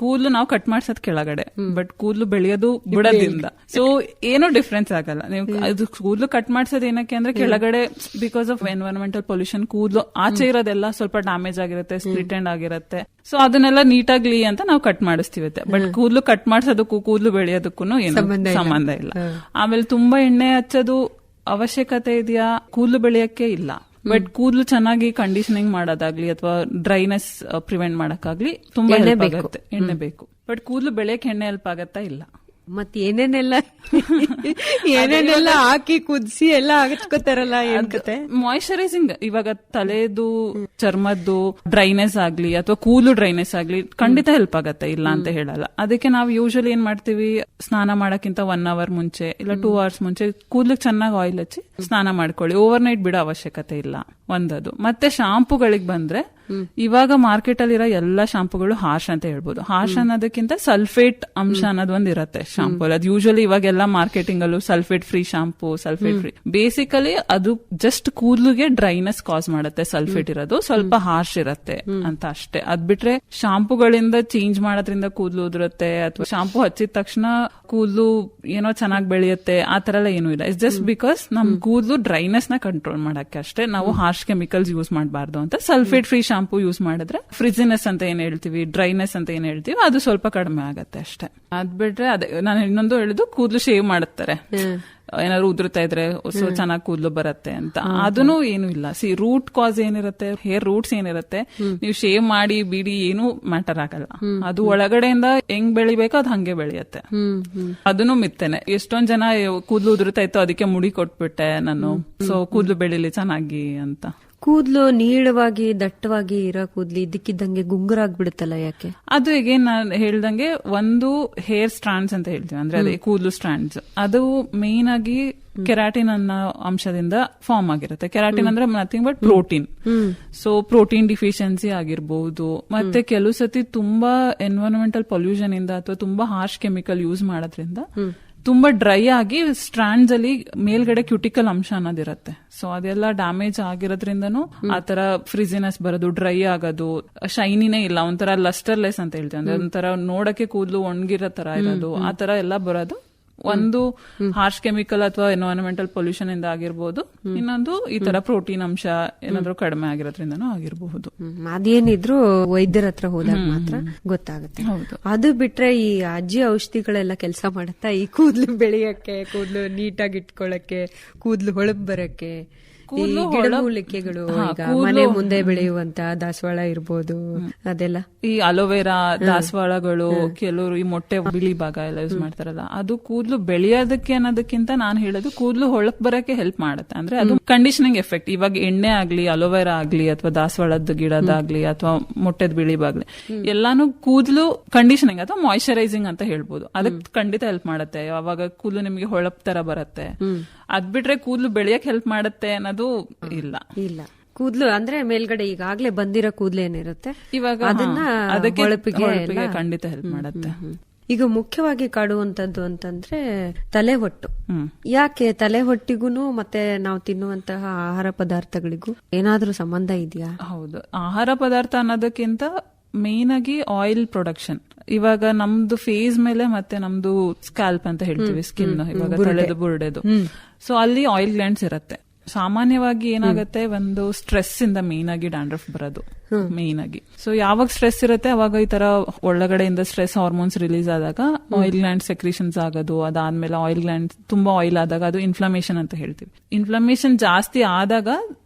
ಕೂದಲು ನಾವು ಕಟ್ ಮಾಡ್ಸೋದ್ ಕೆಳಗಡೆ, ಬಟ್ ಕೂದಲು ಬೆಳೆಯೋದು ಬುಡದಿಂದ. ಸೊ ಏನೋ ಡಿಫ್ರೆನ್ಸ್ ಆಗಲ್ಲ. ನೀವು ಅದು ಕೂದಲು ಕಟ್ ಮಾಡ್ಸೋದು ಏನಕ್ಕೆ ಅಂದ್ರೆ ಕೆಳಗಡೆ ಬಿಕಾಸ್ ಆಫ್ ಎನ್ವೈರನ್ಮೆಂಟಲ್ ಪೊಲ್ಯೂಷನ್ ಕೂದಲು ಆಚೆ ಇರೋದೆಲ್ಲ ಸ್ವಲ್ಪ ಡ್ಯಾಮೇಜ್ ಆಗಿರುತ್ತೆ, ಸ್ಪ್ಲಿಟ್ ಎಂಡ್ ಆಗಿರುತ್ತೆ. ಸೊ ಅದನ್ನೆಲ್ಲ ನೀಟಾಗ್ಲಿ ಅಂತ ನಾವು ಕಟ್ ಮಾಡಿಸ್ತೀವಿ. ಬಟ್ ಕೂದಲು ಕಟ್ ಮಾಡ್ಸೋದಕ್ಕೂ ಕೂದಲು ಬೆಳೆಯೋದಕ್ಕೂ ಏನು ಸಂಬಂಧ ಇಲ್ಲ. ಆಮೇಲೆ ತುಂಬಾ ಎಣ್ಣೆ ಹಚ್ಚೋದು ಅವಶ್ಯಕತೆ ಇದೆಯಾ? ಕೂದಲು ಬೆಳೆಯಕ್ಕೆ ಇಲ್ಲ. ಬಟ್ ಕೂದಲು ಚೆನ್ನಾಗಿ ಕಂಡೀಷನಿಂಗ್ ಮಾಡೋದಾಗ್ಲಿ ಅಥವಾ ಡ್ರೈನೆಸ್ ಪ್ರಿವೆಂಟ್ ಮಾಡಕ್ಕಾಗ್ಲಿ ತುಂಬಾ ಹೆಲ್ಪ್ ಆಗುತ್ತೆ, ಎಣ್ಣೆ ಬೇಕು. ಬಟ್ ಕೂದಲು ಬೆಳೆಯಕ್ಕೆ ಎಣ್ಣೆ ಹೆಲ್ಪ್ ಆಗತ್ತಾ? ಇಲ್ಲ. ಮತ್ತೆ ಏನೇನೆಲ್ಲ ಹಾಕಿ ಕುದಿಸಿ ಎಲ್ಲ ಹಚ್ಕೋತಾರಲ್ಲ, ಮಾಯಿಶ್ಚರೈಸಿಂಗ್. ಇವಾಗ ತಲೆದು, ಚರ್ಮದ್ದು ಡ್ರೈನೆಸ್ ಆಗ್ಲಿ ಅಥವಾ ಕೂದಲು ಡ್ರೈನೆಸ್ ಆಗ್ಲಿ ಖಂಡಿತ ಹೆಲ್ಪ್ ಆಗತ್ತೆ, ಇಲ್ಲ ಅಂತ ಹೇಳಲ್ಲ. ಅದಕ್ಕೆ ನಾವು ಯೂಶಲಿ ಏನ್ ಮಾಡ್ತೀವಿ, ಸ್ನಾನ ಮಾಡಕ್ಕಿಂತ 1 hour ಮುಂಚೆ ಇಲ್ಲ 2 hours ಮುಂಚೆ ಕೂದಲಿಗೆ ಚೆನ್ನಾಗಿ ಆಯಿಲ್ ಹಚ್ಚಿ ಸ್ನಾನ ಮಾಡ್ಕೊಳ್ಳಿ. ಓವರ್ ನೈಟ್ ಬಿಡೋ ಅವಶ್ಯಕತೆ ಇಲ್ಲ ಒಂದದು. ಮತ್ತೆ ಶಾಂಪುಗಳಿಗೆ ಬಂದ್ರೆ ಇವಾಗ ಮಾರ್ಕೆಟ್ ಅಲ್ಲಿ ಇರೋ ಎಲ್ಲಾ ಶಾಂಪುಗಳು ಹಾರ್ಶ್ ಅಂತ ಹೇಳ್ಬೋದು. ಹಾರ್ಶ್ ಅನ್ನೋದಕ್ಕಿಂತ ಸಲ್ಫೇಟ್ ಅಂಶ ಅನ್ನೋದು ಒಂದ್ ಇರುತ್ತೆ ಶಾಂಪು. ಅದು ಯೂಶಲಿ ಇವಾಗೆಲ್ಲ ಮಾರ್ಕೆಟಿಂಗ್ ಅಲ್ಲೂ sulphate free shampoo, sulphate free. Basically ಅದು ಜಸ್ಟ್ ಕೂದಲಿಗೆ ಡ್ರೈನೆಸ್ ಕಾಸ್ ಮಾಡುತ್ತೆ. ಸಲ್ಫೇಟ್ ಇರೋದು ಸ್ವಲ್ಪ ಹಾರ್ಶ್ ಇರುತ್ತೆ ಅಂತ ಅಷ್ಟೇ. ಅದ್ ಬಿಟ್ರೆ ಶಾಂಪುಗಳಿಂದ ಚೇಂಜ್ ಮಾಡೋದ್ರಿಂದ ಕೂದಲು ಉದುರುತ್ತೆ ಅಥವಾ ಶಾಂಪು ಹಚ್ಚಿದ ತಕ್ಷಣ ಕೂದಲು ಏನೋ ಚೆನ್ನಾಗಿ ಬೆಳೆಯುತ್ತೆ ಆ ತರ ಎಲ್ಲ ಏನೂ ಇಲ್ಲ. ಇಟ್ಸ್ ಜಸ್ಟ್ ಬಿಕಾಸ್ ನಮ್ ಕೂದಲು ಡ್ರೈನೆಸ್ ನ ಕಂಟ್ರೋಲ್ ಮಾಡಕ್ಕೆ ಅಷ್ಟೇ. ನಾವು ಹಾರ್ಶ್ ಕೆಮಿಕಲ್ಸ್ ಯೂಸ್ ಮಾಡಬಾರ್ದು ಅಂತ ಸಲ್ಫೇಟ್ ಫ್ರೀ ಶಾಂಪು ಯೂಸ್ ಮಾಡಿದ್ರೆ ಫ್ರಿಜಿನೆಸ್ ಅಂತ ಏನ್ ಹೇಳ್ತೀವಿ, ಡ್ರೈನೆಸ್ ಅಂತ ಏನ್ ಹೇಳ್ತೀವಿ, ಅದು ಸ್ವಲ್ಪ ಕಡಿಮೆ ಆಗತ್ತೆ ಅಷ್ಟೇ. ಅದ್ ಬಿಟ್ರೆ ಅದೇ ನಾನು ಇನ್ನೊಂದು ಹೇಳಿದ್ದು, ಕೂದಲು ಶೇವ್ ಮಾಡುತ್ತಾರೆ ಏನಾದ್ರು ಉದುರ್ತಾ ಇದ್ರೆ ಸೊ ಚೆನ್ನಾಗಿ ಕೂದಲು ಬರುತ್ತೆ ಅಂತ. ಅದನ್ನು ಏನು ಇಲ್ಲ. ರೂಟ್ ಕಾಸ್ ಏನಿರುತ್ತೆ, ಹೇರ್ ರೂಟ್ಸ್ ಏನಿರುತ್ತೆ, ನೀವು ಶೇವ್ ಮಾಡಿ ಬಿಡಿ ಏನು ಮ್ಯಾಟರ್ ಆಗಲ್ಲ. ಅದು ಒಳಗಡೆಯಿಂದ ಹೆಂಗ್ ಬೆಳಿಬೇಕೋ ಅದು ಹಂಗೆ ಬೆಳೆಯುತ್ತೆ. ಅದನ್ನು ಮಿತ್ತೇನೆ. ಎಷ್ಟೊಂದ್ ಜನ ಕೂದಲು ಉದುರ್ತಾ ಇತ್ತು ಅದಕ್ಕೆ ಮುಡಿ ಕೊಟ್ಬಿಟ್ಟೆ ನಾನು, ಸೊ ಕೂದಲು ಬೆಳಿಲಿ ಚೆನ್ನಾಗಿ ಅಂತ. ಕೂದಲು ನೀಳವಾಗಿ ದಟ್ಟವಾಗಿ ಇರೋ ಕೂದಲು ಇದಕ್ಕಿದ್ದಂಗೆ ಗುಂಗುರಾಗ್ಬಿಡುತ್ತಲ್ಲ, ಯಾಕೆ? ಅದು ಈಗ ನಾನು ಹೇಳ್ದಂಗೆ ಒಂದು ಹೇರ್ ಸ್ಟ್ರಾಂಡ್ಸ್ ಅಂತ ಹೇಳ್ತೀವಿ, ಅಂದ್ರೆ ಅದೇ ಕೂದಲು ಸ್ಟ್ರಾಂಡ್ಸ್. ಅದು ಮೇನ್ ಆಗಿ ಕೆರಾಟಿನ್ ಅನ್ನೋ ಅಂಶದಿಂದ ಫಾರ್ಮ್ ಆಗಿರುತ್ತೆ. ಕೆರಾಟಿನ್ ಅಂದ್ರೆ nothing but protein. So protein deficiency ಆಗಿರ್ಬಹುದು. ಮತ್ತೆ ಕೆಲವು ಸತಿ ತುಂಬಾ ಎನ್ವೈರನ್ಮೆಂಟಲ್ ಪೊಲ್ಯೂಷನ್ ಇಂದ ಅಥವಾ ತುಂಬಾ ಹಾರ್ಶ್ ಕೆಮಿಕಲ್ ಯೂಸ್ ಮಾಡೋದ್ರಿಂದ ತುಂಬಾ ಡ್ರೈ ಆಗಿ ಸ್ಟ್ರಾಂಡ್ಸ್ ಅಲ್ಲಿ ಮೇಲ್ಗಡೆ ಕ್ಯೂಟಿಕಲ್ ಅಂಶ ಅನ್ನೋದಿರುತ್ತೆ. ಸೊ ಅದೆಲ್ಲ ಡ್ಯಾಮೇಜ್ ಆಗಿರೋದ್ರಿಂದನೂ ಆತರ ಫ್ರಿಜಿನೆಸ್ ಬರೋದು, ಡ್ರೈ ಆಗೋದು, ಶೈನಿನೇ ಇಲ್ಲ, ಒಂಥರ ಲಸ್ಟರ್ಲೆಸ್ ಅಂತ ಹೇಳ್ತೀವಿ, ಅಂದ್ರೆ ಒಂಥರ ನೋಡಕ್ಕೆ ಕೂದಲು ಒಣಗಿರೋ ತರ ಇರೋದು, ಆ ತರ ಎಲ್ಲ ಬರೋದು. ಒಂದು ಹಾರ್ಶ್ ಕೆಮಿಕಲ್ ಅಥವಾ ಎನ್ವೈರನ್ಮೆಂಟಲ್ ಪೊಲ್ಯೂಷನ್ ಇಂದ ಆಗಿರ್ಬೋದು, ಇನ್ನೊಂದು ಈ ತರ ಪ್ರೋಟೀನ್ ಅಂಶ ಏನಾದ್ರೂ ಕಡಿಮೆ ಆಗಿರೋದ್ರಿಂದನೂ ಆಗಿರಬಹುದು. ಅದೇನಿದ್ರು ವೈದ್ಯರ ಹತ್ರ ಹೋದಾಗ ಮಾತ್ರ ಗೊತ್ತಾಗುತ್ತೆ. ಅದು ಬಿಟ್ರೆ ಈ ಅಜ್ಜಿ ಔಷಧಿಗಳೆಲ್ಲ ಕೆಲಸ ಮಾಡುತ್ತಾ ಈ ಕೂದಲು ಬೆಳೆಯಕ್ಕೆ, ಕೂದಲು ನೀಟಾಗಿ ಇಟ್ಕೊಳ್ಳಕ್ಕೆ, ಕೂದಲು ಹೊಳಪ್ ಬರಕ್ಕೆ? ಗಿಡಮೂಲಿಕೆಗಳು ಈಗ ಮನೆ ಮುಂದೆ ಬೆಳೆಯುವಂತ ದಾಸವಾಳ ಇರ್ಬೋದು, ಅದೆಲ್ಲ ಈ ಅಲೋವೆರಾ, ದಾಸವಾಳಗಳು, ಕೆಲವರು ಈ ಮೊಟ್ಟೆ ಬಿಳಿ ಭಾಗ ಎಲ್ಲ ಯೂಸ್ ಮಾಡ್ತಾರಲ್ಲ, ಅದು ಕೂದಲು ಬೆಳೆಯೋದಕ್ಕೆ ಅನ್ನೋದಕ್ಕಿಂತ ನಾನು ಹೇಳೋದು ಕೂದಲು ಹೊಳಪ್ ಬರಕ್ಕೆ ಹೆಲ್ಪ್ ಮಾಡುತ್ತೆ. ಅಂದ್ರೆ ಅದು ಕಂಡೀಷನಿಂಗ್ ಎಫೆಕ್ಟ್. ಇವಾಗ ಎಣ್ಣೆ ಆಗ್ಲಿ, ಅಲೋವೆರಾ ಆಗ್ಲಿ, ಅಥವಾ ದಾಸವಾಳದ ಗಿಡದಾಗ್ಲಿ, ಅಥವಾ ಮೊಟ್ಟೆದ ಬಿಳಿ ಬಾಗ್ಲಿ, ಎಲ್ಲಾನು ಕೂದಲು ಕಂಡೀಷನಿಂಗ್ ಅಥವಾ ಮಾಯಿಶ್ಚರೈಸಿಂಗ್ ಅಂತ ಹೇಳ್ಬೋದು. ಅದಕ್ಕೆ ಖಂಡಿತ ಹೆಲ್ಪ್ ಮಾಡುತ್ತೆ. ಅವಾಗ ಕೂದಲು ನಿಮಗೆ ಹೊಳಪ್ ತರ ಬರುತ್ತೆ. ಅದ್ ಬಿಟ್ರೆ ಕೂದಲು ಬೆಳೆಯಕ್ ಹೆಲ್ಪ್ ಮಾಡುತ್ತೆ ಅನ್ನೋದು ಇಲ್ಲ. ಕೂದಲು ಅಂದ್ರೆ ಮೇಲ್ಗಡೆ ಈಗಾಗ್ಲೇ ಬಂದಿರೋ ಕೂದಲು ಏನಿರುತ್ತೆ ಇವಾಗ ಅದಕ್ಕೆ ಹೊಳಪಿಗೆ ಖಂಡಿತ ಹೆಲ್ಪ್ ಮಾಡುತ್ತೆ. ಈಗ ಮುಖ್ಯವಾಗಿ ಕಾಡುವಂತದ್ದು ಅಂತಂದ್ರೆ ತಲೆ ಹೊಟ್ಟು. ಯಾಕೆ ತಲೆ ಹೊಟ್ಟಿಗೂ ಮತ್ತೆ ನಾವು ತಿನ್ನುವಂತಹ ಆಹಾರ ಪದಾರ್ಥಗಳಿಗೂ ಏನಾದ್ರೂ ಸಂಬಂಧ ಇದೆಯಾ? ಹೌದು, ಆಹಾರ ಪದಾರ್ಥ ಅನ್ನೋದಕ್ಕಿಂತ ಮೇನ್ ಆಗಿ ಆಯಿಲ್ ಪ್ರೊಡಕ್ಷನ್. ಇವಾಗ ನಮ್ದು ಫೇಸ್ ಮೇಲೆ ಮತ್ತೆ ನಮ್ದು ಸ್ಕ್ಯಾಲ್ಪ್ ಅಂತ ಹೇಳ್ತೀವಿ, ಸ್ಕಿನ್, ಇವಾಗ ತಲೆದು ಬುರುಡೆದು, ಸೊ ಅಲ್ಲಿ ಆಯಿಲ್ ಗ್ಲ್ಯಾಂಡ್ಸ್ ಇರುತ್ತೆ. ಸಾಮಾನ್ಯವಾಗಿ ಏನಾಗುತ್ತೆ, ಒಂದು ಸ್ಟ್ರೆಸ್ ಇಂದ ಮೇನ್ ಆಗಿ ಡ್ಯಾಂಡ್ರಫ್ ಬರೋದು ಮೇನ್ ಆಗಿ. ಸೊ ಯಾವಾಗ ಸ್ಟ್ರೆಸ್ ಇರುತ್ತೆ ಅವಾಗ ಈ ತರ ಒಳಗಡೆಯಿಂದ ಸ್ಟ್ರೆಸ್ ಹಾರ್ಮೋನ್ಸ್ ರಿಲೀಸ್ ಆದಾಗ ಆಯಿಲ್ ಗ್ಲ್ಯಾಂಡ್ ಸೆಕ್ರೀಷನ್ಸ್ ಆಗೋದು, ಅದಾದ್ಮೇಲೆ ಆಯಿಲ್ ಗ್ಲ್ಯಾಂಡ್ ತುಂಬಾ ಆಯಿಲ್ ಆದಾಗ ಅದು ಇನ್ಫ್ಲಮೇಷನ್ ಅಂತ ಹೇಳ್ತೀವಿ. ಇನ್ಫ್ಲಮೇಷನ್ ಜಾಸ್ತಿ ಆದಾಗ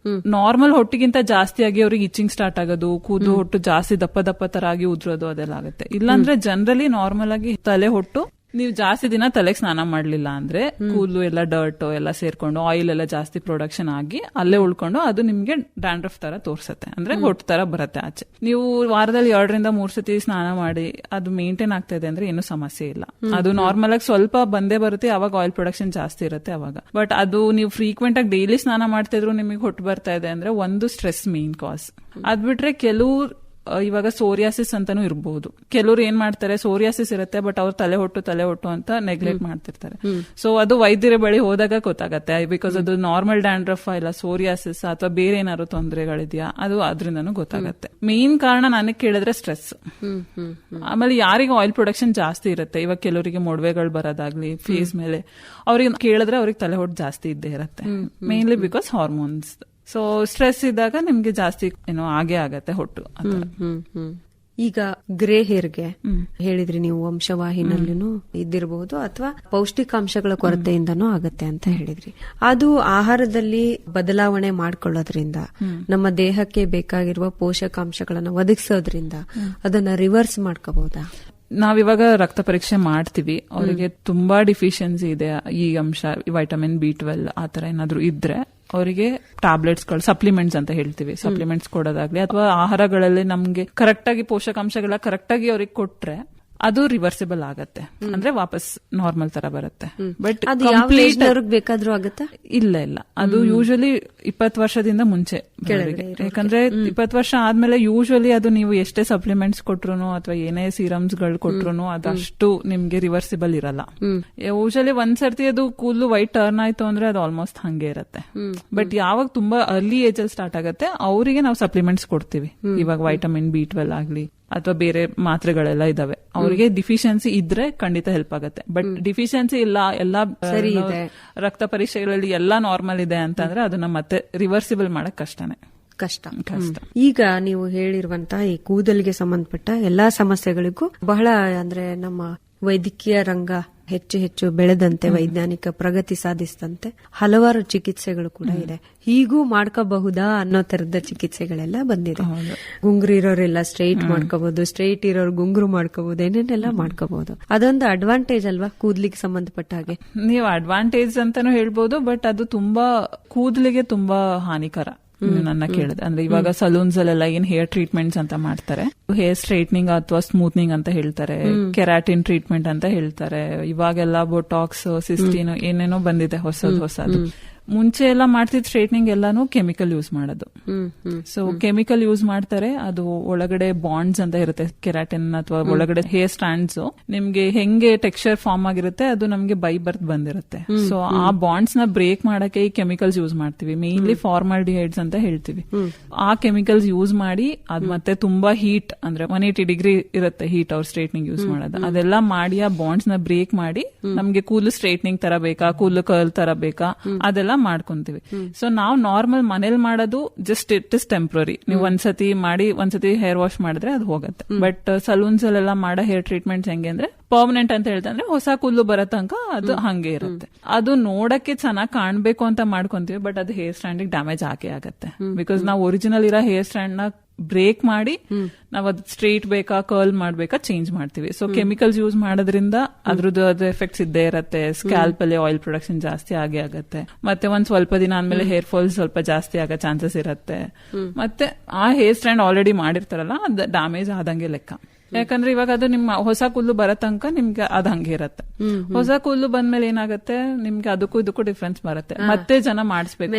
ನಾರ್ಮಲ್ ಹೊಟ್ಟಿಗಿಂತ ಜಾಸ್ತಿ ಆಗಿ ಅವ್ರಿಗೆ ಇಚಿಂಗ್ ಸ್ಟಾರ್ಟ್ ಆಗೋದು, ಕೂದಲು ಹೊಟ್ಟು ಜಾಸ್ತಿ ದಪ್ಪ ದಪ್ಪ ತರ ಆಗಿ ಉದ್ರೋದು, ಅದೆಲ್ಲ ಆಗುತ್ತೆ. ಇಲ್ಲಾಂದ್ರೆ ಜನರಲಿ ನಾರ್ಮಲ್ ಆಗಿ ತಲೆ ಹೊಟ್ಟು ನೀವು ಜಾಸ್ತಿ ದಿನ ತಲೆಗೆ ಸ್ನಾನ ಮಾಡ್ಲಿಲ್ಲ ಅಂದ್ರೆ ಕೂದಲು ಎಲ್ಲ ಡರ್ಟ್ ಎಲ್ಲ ಸೇರ್ಕೊಂಡು ಆಯಿಲ್ ಎಲ್ಲ ಜಾಸ್ತಿ ಪ್ರೊಡಕ್ಷನ್ ಆಗಿ ಅಲ್ಲೇ ಉಳ್ಕೊಂಡು ಅದು ನಿಮ್ಗೆ ಡ್ಯಾಂಡ್ರಫ್ ತರ ತೋರ್ಸತ್ತೆ, ಅಂದ್ರೆ ಹೊಟ್ಟು ತರ ಬರುತ್ತೆ ಆಚೆ. ನೀವು ವಾರದಲ್ಲಿ 2 ರಿಂದ 3 ಸತಿ ಸ್ನಾನ ಮಾಡಿ ಅದು ಮೇಂಟೈನ್ ಆಗ್ತಾ ಇದೆ ಅಂದ್ರೆ ಏನು ಸಮಸ್ಯೆ ಇಲ್ಲ. ಅದು ನಾರ್ಮಲ್ ಆಗಿ ಸ್ವಲ್ಪ ಬಂದೇ ಬರುತ್ತೆ, ಅವಾಗ ಆಯಿಲ್ ಪ್ರೊಡಕ್ಷನ್ ಜಾಸ್ತಿ ಇರುತ್ತೆ ಅವಾಗ. ಬಟ್ ಅದು ನೀವು ಫ್ರೀಕ್ವೆಂಟ್ ಆಗಿ ಡೈಲಿ ಸ್ನಾನ ಮಾಡ್ತಿದ್ರು ನಿಮಗೆ ಹೊಟ್ಟು ಬರ್ತಾ ಇದೆ ಅಂದ್ರೆ ಒಂದು ಸ್ಟ್ರೆಸ್ ಮೇನ್ ಕಾಸ್. ಅದ್ ಬಿಟ್ರೆ ಕೆಲವು ಇವಾಗ ಸೋರಿಯಾಸಿಸ್ ಅಂತಾನು ಇರಬಹುದು. ಕೆಲವರು ಏನ್ ಮಾಡ್ತಾರೆ, ಸೋರಿಯಾಸಿಸ್ ಇರುತ್ತೆ ಬಟ್ ಅವ್ರು ತಲೆ ಹೊಟ್ಟು ಅಂತ ನೆಗ್ಲೆಕ್ಟ್ ಮಾಡ್ತಿರ್ತಾರೆ. ಸೊ ಅದು ವೈದ್ಯರ ಬಳಿ ಹೋದಾಗ ಗೊತ್ತಾಗತ್ತೆ, ಬಿಕಾಸ್ ಅದು ನಾರ್ಮಲ್ ಡ್ಯಾಂಡ್ರಫ್ ಇಲ್ಲ ಸೋರಿಯಾಸಿಸ್ ಅಥವಾ ಬೇರೆ ಏನಾದ್ರು ತೊಂದರೆಗಳಿದೆಯಾ ಅದು ಅದರಿಂದನೂ ಗೊತ್ತಾಗತ್ತೆ. ಮೇನ್ ಕಾರಣ ನನಗೆ ಕೇಳಿದ್ರೆ ಸ್ಟ್ರೆಸ್. ಆಮೇಲೆ ಯಾರಿಗೆ ಆಯಿಲ್ ಪ್ರೊಡಕ್ಷನ್ ಜಾಸ್ತಿ ಇರುತ್ತೆ, ಇವಾಗ ಕೆಲವರಿಗೆ ಮೊಡವೆಗಳು ಬರೋದಾಗ್ಲಿ ಫೇಸ್ ಮೇಲೆ, ಅವ್ರಿಗೆ ಕೇಳಿದ್ರೆ ಅವ್ರಿಗೆ ತಲೆ ಹೊಟ್ಟು ಜಾಸ್ತಿ ಇದ್ದೇ ಇರುತ್ತೆ, mainly because hormones. So stress ಇದ್ದಾಗ ನಿಮ್ಗೆ ಜಾಸ್ತಿ ಏನೋ ಆಗೇ ಆಗತ್ತೆ ಹೊಟ್ಟು. ಈಗ ಗ್ರೇ ಹೇರ್ಗೆ ಹೇಳಿದ್ರಿ ನೀವು, ವಂಶವಾಹಿನಲ್ಲೂ ಇದ್ದಿರಬಹುದು ಅಥವಾ ಪೌಷ್ಟಿಕಾಂಶಗಳ ಕೊರತೆಯಿಂದನೂ ಆಗತ್ತೆ ಅಂತ ಹೇಳಿದ್ರಿ. ಅದು ಆಹಾರದಲ್ಲಿ ಬದಲಾವಣೆ ಮಾಡ್ಕೊಳ್ಳೋದ್ರಿಂದ, ನಮ್ಮ ದೇಹಕ್ಕೆ ಬೇಕಾಗಿರುವ ಪೋಷಕಾಂಶಗಳನ್ನ ಒದಗಿಸೋದ್ರಿಂದ ಅದನ್ನ ರಿವರ್ಸ್ ಮಾಡ್ಕೋಬಹುದಾ? ನಾವಿವಾಗ ರಕ್ತ ಪರೀಕ್ಷೆ ಮಾಡ್ತೀವಿ, ಅವರಿಗೆ ತುಂಬಾ ಡಿಫಿಷಿಯನ್ಸಿ ಇದೆ ಈ ಅಂಶ, ವೈಟಮಿನ್ B12 ಆತರ ಏನಾದ್ರು ಇದ್ರೆ ಅವರಿಗೆ ಟ್ಯಾಬ್ಲೆಟ್ಸ್ಗಳು, ಸಪ್ಲಿಮೆಂಟ್ಸ್ ಅಂತ ಹೇಳ್ತೀವಿ, ಸಪ್ಲಿಮೆಂಟ್ಸ್ ಕೊಡೋದಾಗ್ಲಿ ಅಥವಾ ಆಹಾರಗಳಲ್ಲಿ ನಮ್ಗೆ ಕರೆಕ್ಟ್ ಆಗಿ ಪೋಷಕಾಂಶಗಳ ಕರೆಕ್ಟ್ ಆಗಿ ಅವ್ರಿಗೆ ಕೊಟ್ರೆ ಅದು ರಿವರ್ಸಿಬಲ್ ಆಗತ್ತೆ, ಅಂದ್ರೆ ವಾಪಸ್ ನಾರ್ಮಲ್ ತರ ಬರುತ್ತೆ. ಬಟ್ ಬೇಕಾದ್ರೂ ಆಗತ್ತಾ? ಇಲ್ಲ, ಅದು ಯೂಶಲಿ 20 ವರ್ಷದಿಂದ ಮುಂಚೆ, ಯಾಕಂದ್ರೆ 20 ವರ್ಷ ಆದ್ಮೇಲೆ ಯೂಶಲಿ ಅದು ನೀವು ಎಷ್ಟೇ ಸಪ್ಲಿಮೆಂಟ್ಸ್ ಕೊಟ್ರು ಅಥವಾ ಏನೇ ಸೀರಮ್ಸ್ ಗಳು ಕೊಟ್ರು ಅದಷ್ಟು ನಿಮ್ಗೆ ರಿವರ್ಸಿಬಲ್ ಇರಲ್ಲ. ಯೂಶಲಿ ಒಂದ್ಸರ್ತಿ ಅದು ಕೂದಲು ವೈಟ್ ಟರ್ನ್ ಆಯ್ತು ಅಂದ್ರೆ ಅದು ಆಲ್ಮೋಸ್ಟ್ ಹಂಗೆ ಇರತ್ತೆ. ಬಟ್ ಯಾವಾಗ ತುಂಬಾ ಅರ್ಲಿ ಏಜ್ ಅಲ್ಲಿ ಸ್ಟಾರ್ಟ್ ಆಗತ್ತೆ ಅವರಿಗೆ ನಾವು ಸಪ್ಲಿಮೆಂಟ್ಸ್ ಕೊಡ್ತೀವಿ. ಇವಾಗ ವೈಟಮಿನ್ B12 ಆಗ್ಲಿ ಅಥವಾ ಬೇರೆ ಮಾತ್ರೆಗಳೆಲ್ಲ ಇದಾವೆ, ಅವರಿಗೆ ಡಿಫಿಷಿಯನ್ಸಿ ಇದ್ರೆ ಖಂಡಿತ ಹೆಲ್ಪ್ ಆಗುತ್ತೆ. ಬಟ್ ಡಿಫಿಷಿಯನ್ಸಿ ಇಲ್ಲ, ಎಲ್ಲಾ ರಕ್ತ ಪರೀಕ್ಷೆಗಳಲ್ಲಿ ಎಲ್ಲಾ ನಾರ್ಮಲ್ ಇದೆ ಅಂತಂದ್ರೆ ಅದನ್ನ ಮತ್ತೆ ರಿವರ್ಸಿಬಲ್ ಮಾಡಕ್ ಕಷ್ಟ. ಈಗ ನೀವು ಹೇಳಿರುವಂತಹ ಈ ಕೂದಲಿಗೆ ಸಂಬಂಧಪಟ್ಟ ಎಲ್ಲಾ ಸಮಸ್ಯೆಗಳಿಗೂ ಬಹಳ ಅಂದ್ರೆ ನಮ್ಮ ವೈದ್ಯಕೀಯ ರಂಗ ಹೆಚ್ಚು ಬೆಳೆದಂತೆ, ವೈಜ್ಞಾನಿಕ ಪ್ರಗತಿ ಸಾಧಿಸಿದಂತೆ ಹಲವಾರು ಚಿಕಿತ್ಸೆಗಳು ಕೂಡ ಇದೆ. ಹೀಗೂ ಮಾಡ್ಕೋಬಹುದಾ ಅನ್ನೋ ತರದ ಚಿಕಿತ್ಸೆಗಳೆಲ್ಲ ಬಂದಿದೆ. ಗುಂಗುರು ಇರೋರೆಲ್ಲ ಸ್ಟ್ರೈಟ್ ಮಾಡ್ಕೋಬಹುದು, ಸ್ಟ್ರೈಟ್ ಇರೋರು ಗುಂಗುರು ಮಾಡ್ಕೋಬಹುದು, ಏನೇನೆಲ್ಲ ಮಾಡ್ಕೋಬಹುದು. ಅದೊಂದು ಅಡ್ವಾಂಟೇಜ್ ಅಲ್ವಾ ಕೂದಲಿಗೆ ಸಂಬಂಧಪಟ್ಟ ಹಾಗೆ? ನೀವು ಅಡ್ವಾಂಟೇಜ್ ಅಂತಾನು ಹೇಳ್ಬೋದು, ಬಟ್ ಅದು ತುಂಬಾ ಕೂದಲಿಗೆ ತುಂಬಾ ಹಾನಿಕರ. ನನ್ನ ಕೇಳಿದೆ ಅಂದ್ರೆ ಇವಾಗ ಸಲೂನ್ಸ್ ಅಲ್ಲೆಲ್ಲ ಏನ್ ಹೇರ್ ಟ್ರೀಟ್ಮೆಂಟ್ಸ್ ಅಂತ ಮಾಡ್ತಾರೆ, ಹೇರ್ ಸ್ಟ್ರೈಟ್ನಿಂಗ್ ಅಥವಾ ಸ್ಮೂತ್ನಿಂಗ್ ಅಂತ ಹೇಳ್ತಾರೆ, ಕೆರಾಟಿನ್ ಟ್ರೀಟ್ಮೆಂಟ್ ಅಂತ ಹೇಳ್ತಾರೆ, ಇವಾಗೆಲ್ಲ ಬೋಟಾಕ್ಸ್, ಸಿಸ್ಟಿನ್ ಏನೇನೋ ಬಂದಿದೆ ಹೊಸದು. ಮುಂಚೆ ಎಲ್ಲ ಮಾಡ್ತಿದ್ ಸ್ಟ್ರೈಟ್ನಿಂಗ್ ಎಲ್ಲಾನು ಕೆಮಿಕಲ್ ಯೂಸ್ ಮಾಡೋದು. ಸೊ ಕೆಮಿಕಲ್ ಯೂಸ್ ಮಾಡ್ತಾರೆ, ಅದು ಒಳಗಡೆ ಬಾಂಡ್ಸ್ ಅಂತ ಇರುತ್ತೆ, ಕೆರಾಟಿನ್ ಅಥವಾ ಒಳಗಡೆ ಹೇರ್ ಸ್ಟ್ಯಾಂಡ್ಸ್, ನಿಮ್ಗೆ ಹೆಂಗೆ ಟೆಕ್ಸ್ಚರ್ ಫಾರ್ಮ್ ಆಗಿರುತ್ತೆ ಅದು ನಮ್ಗೆ ಬೈ ಬರ್ತ್ ಬಂದಿರುತ್ತೆ. ಸೊ ಆ ಬಾಂಡ್ಸ್ ನ ಬ್ರೇಕ್ ಮಾಡಕ್ಕೆ ಈ ಕೆಮಿಕಲ್ಸ್ ಯೂಸ್ ಮಾಡ್ತೀವಿ, ಮೇನ್ಲಿ ಫಾರ್ಮಾಲ್ಡಿಹೈಡ್ಸ್ ಅಂತ ಹೇಳ್ತೀವಿ. ಆ ಕೆಮಿಕಲ್ಸ್ ಯೂಸ್ ಮಾಡಿ ಅದ್ ಮತ್ತೆ ತುಂಬಾ ಹೀಟ್ ಅಂದ್ರೆ 180 ಡಿಗ್ರಿ ಇರುತ್ತೆ ಹೀಟ್ ಅವ್ರ ಸ್ಟ್ರೈಟ್ನಿಂಗ್ ಯೂಸ್ ಮಾಡೋದು. ಅದೆಲ್ಲ ಮಾಡಿ ಆ ಬಾಂಡ್ಸ್ ನ ಬ್ರೇಕ್ ಮಾಡಿ ನಮ್ಗೆ ಕೂದಲು ಸ್ಟ್ರೈಟ್ನಿಂಗ್ ತರ ಬೇಕಾ, ಕೂದಲು ಕರ್ಲ್ ತರ ಬೇಕಾ ಅದೆಲ್ಲ ಮಾಡ್ಕೊಂತೀವಿ. ಸೊ ನಾವು ನಾರ್ಮಲ್ ಮನೇಲಿ ಮಾಡೋದು ಜಸ್ಟ್ ಇಟ್ ಇಸ್ ಟೆಂಪ್ರರಿ. ನೀವು ಒಂದ್ಸತಿ ಮಾಡಿ ಒಂದ್ಸತಿ ಹೇರ್ ವಾಶ್ ಮಾಡಿದ್ರೆ ಅದು ಹೋಗುತ್ತೆ. ಬಟ್ ಸಲೂನ್ಸ್ ಅಲ್ಲೆಲ್ಲ ಮಾಡೋ ಹೇರ್ ಟ್ರೀಟ್ಮೆಂಟ್ಸ್ ಹೆಂಗೆ ಅಂದ್ರೆ ಪರ್ಮನೆಂಟ್ ಅಂತ ಹೇಳ್ತಂದ್ರೆ ಹೊಸ ಕೂದಲು ಬರೋ ತನಕ ಅದು ಹಂಗೆ ಇರುತ್ತೆ. ಅದು ನೋಡಕ್ಕೆ ಚೆನ್ನಾಗಿ ಕಾಣ್ಬೇಕು ಅಂತ ಮಾಡ್ಕೊಂತೀವಿ, ಬಟ್ ಅದು ಹೇರ್ ಸ್ಟ್ಯಾಂಡ್ ಡ್ಯಾಮೇಜ್ ಆಗತ್ತೆ. ಬಿಕಾಸ್ ನಾವು ಒರಿಜಿನಲ್ ಇರೋ ಹೇರ್ ಸ್ಟ್ಯಾಂಡ್ ನ ಬ್ರೇಕ್ ಮಾಡಿ ನಾವ್ ಅದ್ ಸ್ಟ್ರೈಟ್ ಬೇಕಾ ಕರ್ಲ್ ಮಾಡ್ಬೇಕಾ ಚೇಂಜ್ ಮಾಡ್ತೀವಿ. ಸೊ ಕೆಮಿಕಲ್ಸ್ ಯೂಸ್ ಮಾಡೋದ್ರಿಂದ ಅದ್ರದ್ದು ಎಫೆಕ್ಟ್ಸ್ ಇದ್ದೇ ಇರತ್ತೆ. ಸ್ಕ್ಯಾಲ್ಪ್ ಅಲ್ಲಿ ಆಯಿಲ್ ಪ್ರೊಡಕ್ಷನ್ ಜಾಸ್ತಿ ಆಗತ್ತೆ, ಮತ್ತೆ ಒಂದ್ ಸ್ವಲ್ಪ ದಿನ ಆದ್ಮೇಲೆ ಹೇರ್ ಫಾಲ್ ಸ್ವಲ್ಪ ಜಾಸ್ತಿ ಆಗೋ ಚಾನ್ಸಸ್ ಇರತ್ತೆ. ಮತ್ತೆ ಆ ಹೇರ್ ಸ್ಟ್ಯಾಂಡ್ ಆಲ್ರೆಡಿ ಮಾಡಿರ್ತಾರಲ್ಲ ಅದು ಡ್ಯಾಮೇಜ್ ಆದಂಗೆ ಲೆಕ್ಕ. ಯಾಕಂದ್ರೆ ಇವಾಗ ಅದು ನಿಮ್ಮ ಹೊಸ ಕೂದಲು ಬರೋ ತನಕ ನಿಮ್ಗೆ ಅದ್ ಹಂಗೆ ಇರತ್ತೆ. ಹೊಸ ಕೂದಲು ಬಂದ್ಮೇಲೆ ಏನಾಗುತ್ತೆ, ನಿಮ್ಗೆ ಅದಕ್ಕೂ ಡಿಫ್ರೆನ್ಸ್ ಬರುತ್ತೆ. ಮತ್ತೆ ಜನ ಮಾಡಿಸ್ಬೇಕು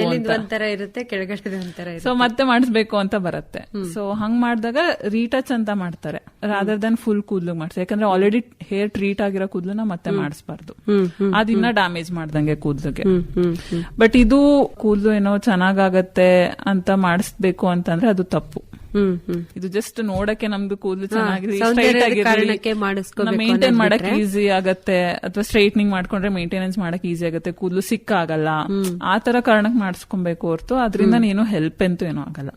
ಸೊ ಮತ್ತೆ ಮಾಡಿಸ್ಬೇಕು ಅಂತ ಬರುತ್ತೆ. ಸೊ ಹಂಗ್ ಮಾಡಿದಾಗ ರೀಟಚ್ ಅಂತ ಮಾಡ್ತಾರೆ ರಾದರ್ ದನ್ ಫುಲ್ ಕೂದಲು ಮಾಡ್ತಾರೆ. ಯಾಕಂದ್ರೆ ಆಲ್ರೆಡಿ ಹೇರ್ ಟ್ರೀಟ್ ಆಗಿರೋ ಕೂದಲನ್ನ ಮತ್ತೆ ಮಾಡಿಸ್ಬಾರ್ದು, ಅದಿನ್ನ ಡ್ಯಾಮೇಜ್ ಮಾಡ್ದಂಗೆ ಕೂದಲಿಗೆ. ಬಟ್ ಇದು ಕೂದಲು ಏನೋ ಚೆನ್ನಾಗತ್ತೆ ಅಂತ ಮಾಡಿಸ್ಬೇಕು ಅಂತಂದ್ರೆ ಅದು ತಪ್ಪು. ಇದು ಜಸ್ಟ್ ನೋಡಕ್ಕೆ ನಮ್ದು ಕೂದಲು ಚೆನ್ನಾಗಿ ಮೇಂಟೈನ್ ಮಾಡಕ್ ಈಸಿ ಆಗತ್ತೆ, ಅಥವಾ ಸ್ಟ್ರೈಟ್ನಿಂಗ್ ಮಾಡ್ಕೊಂಡ್ರೆ ಮೇಂಟೆನೆನ್ಸ್ ಮಾಡಕ್ ಈಸಿ ಆಗತ್ತೆ, ಕೂದಲು ಸಿಕ್ಕ ಆಗಲ್ಲ, ಆ ತರ ಕಾರಣಕ್ಕೆ ಮಾಡಿಸ್ಕೊಬೇಕು ಹೊರತು ಅದರಿಂದ ಏನು ಹೆಲ್ಪ್ ಅಂತೂ ಏನೋ ಆಗಲ್ಲ.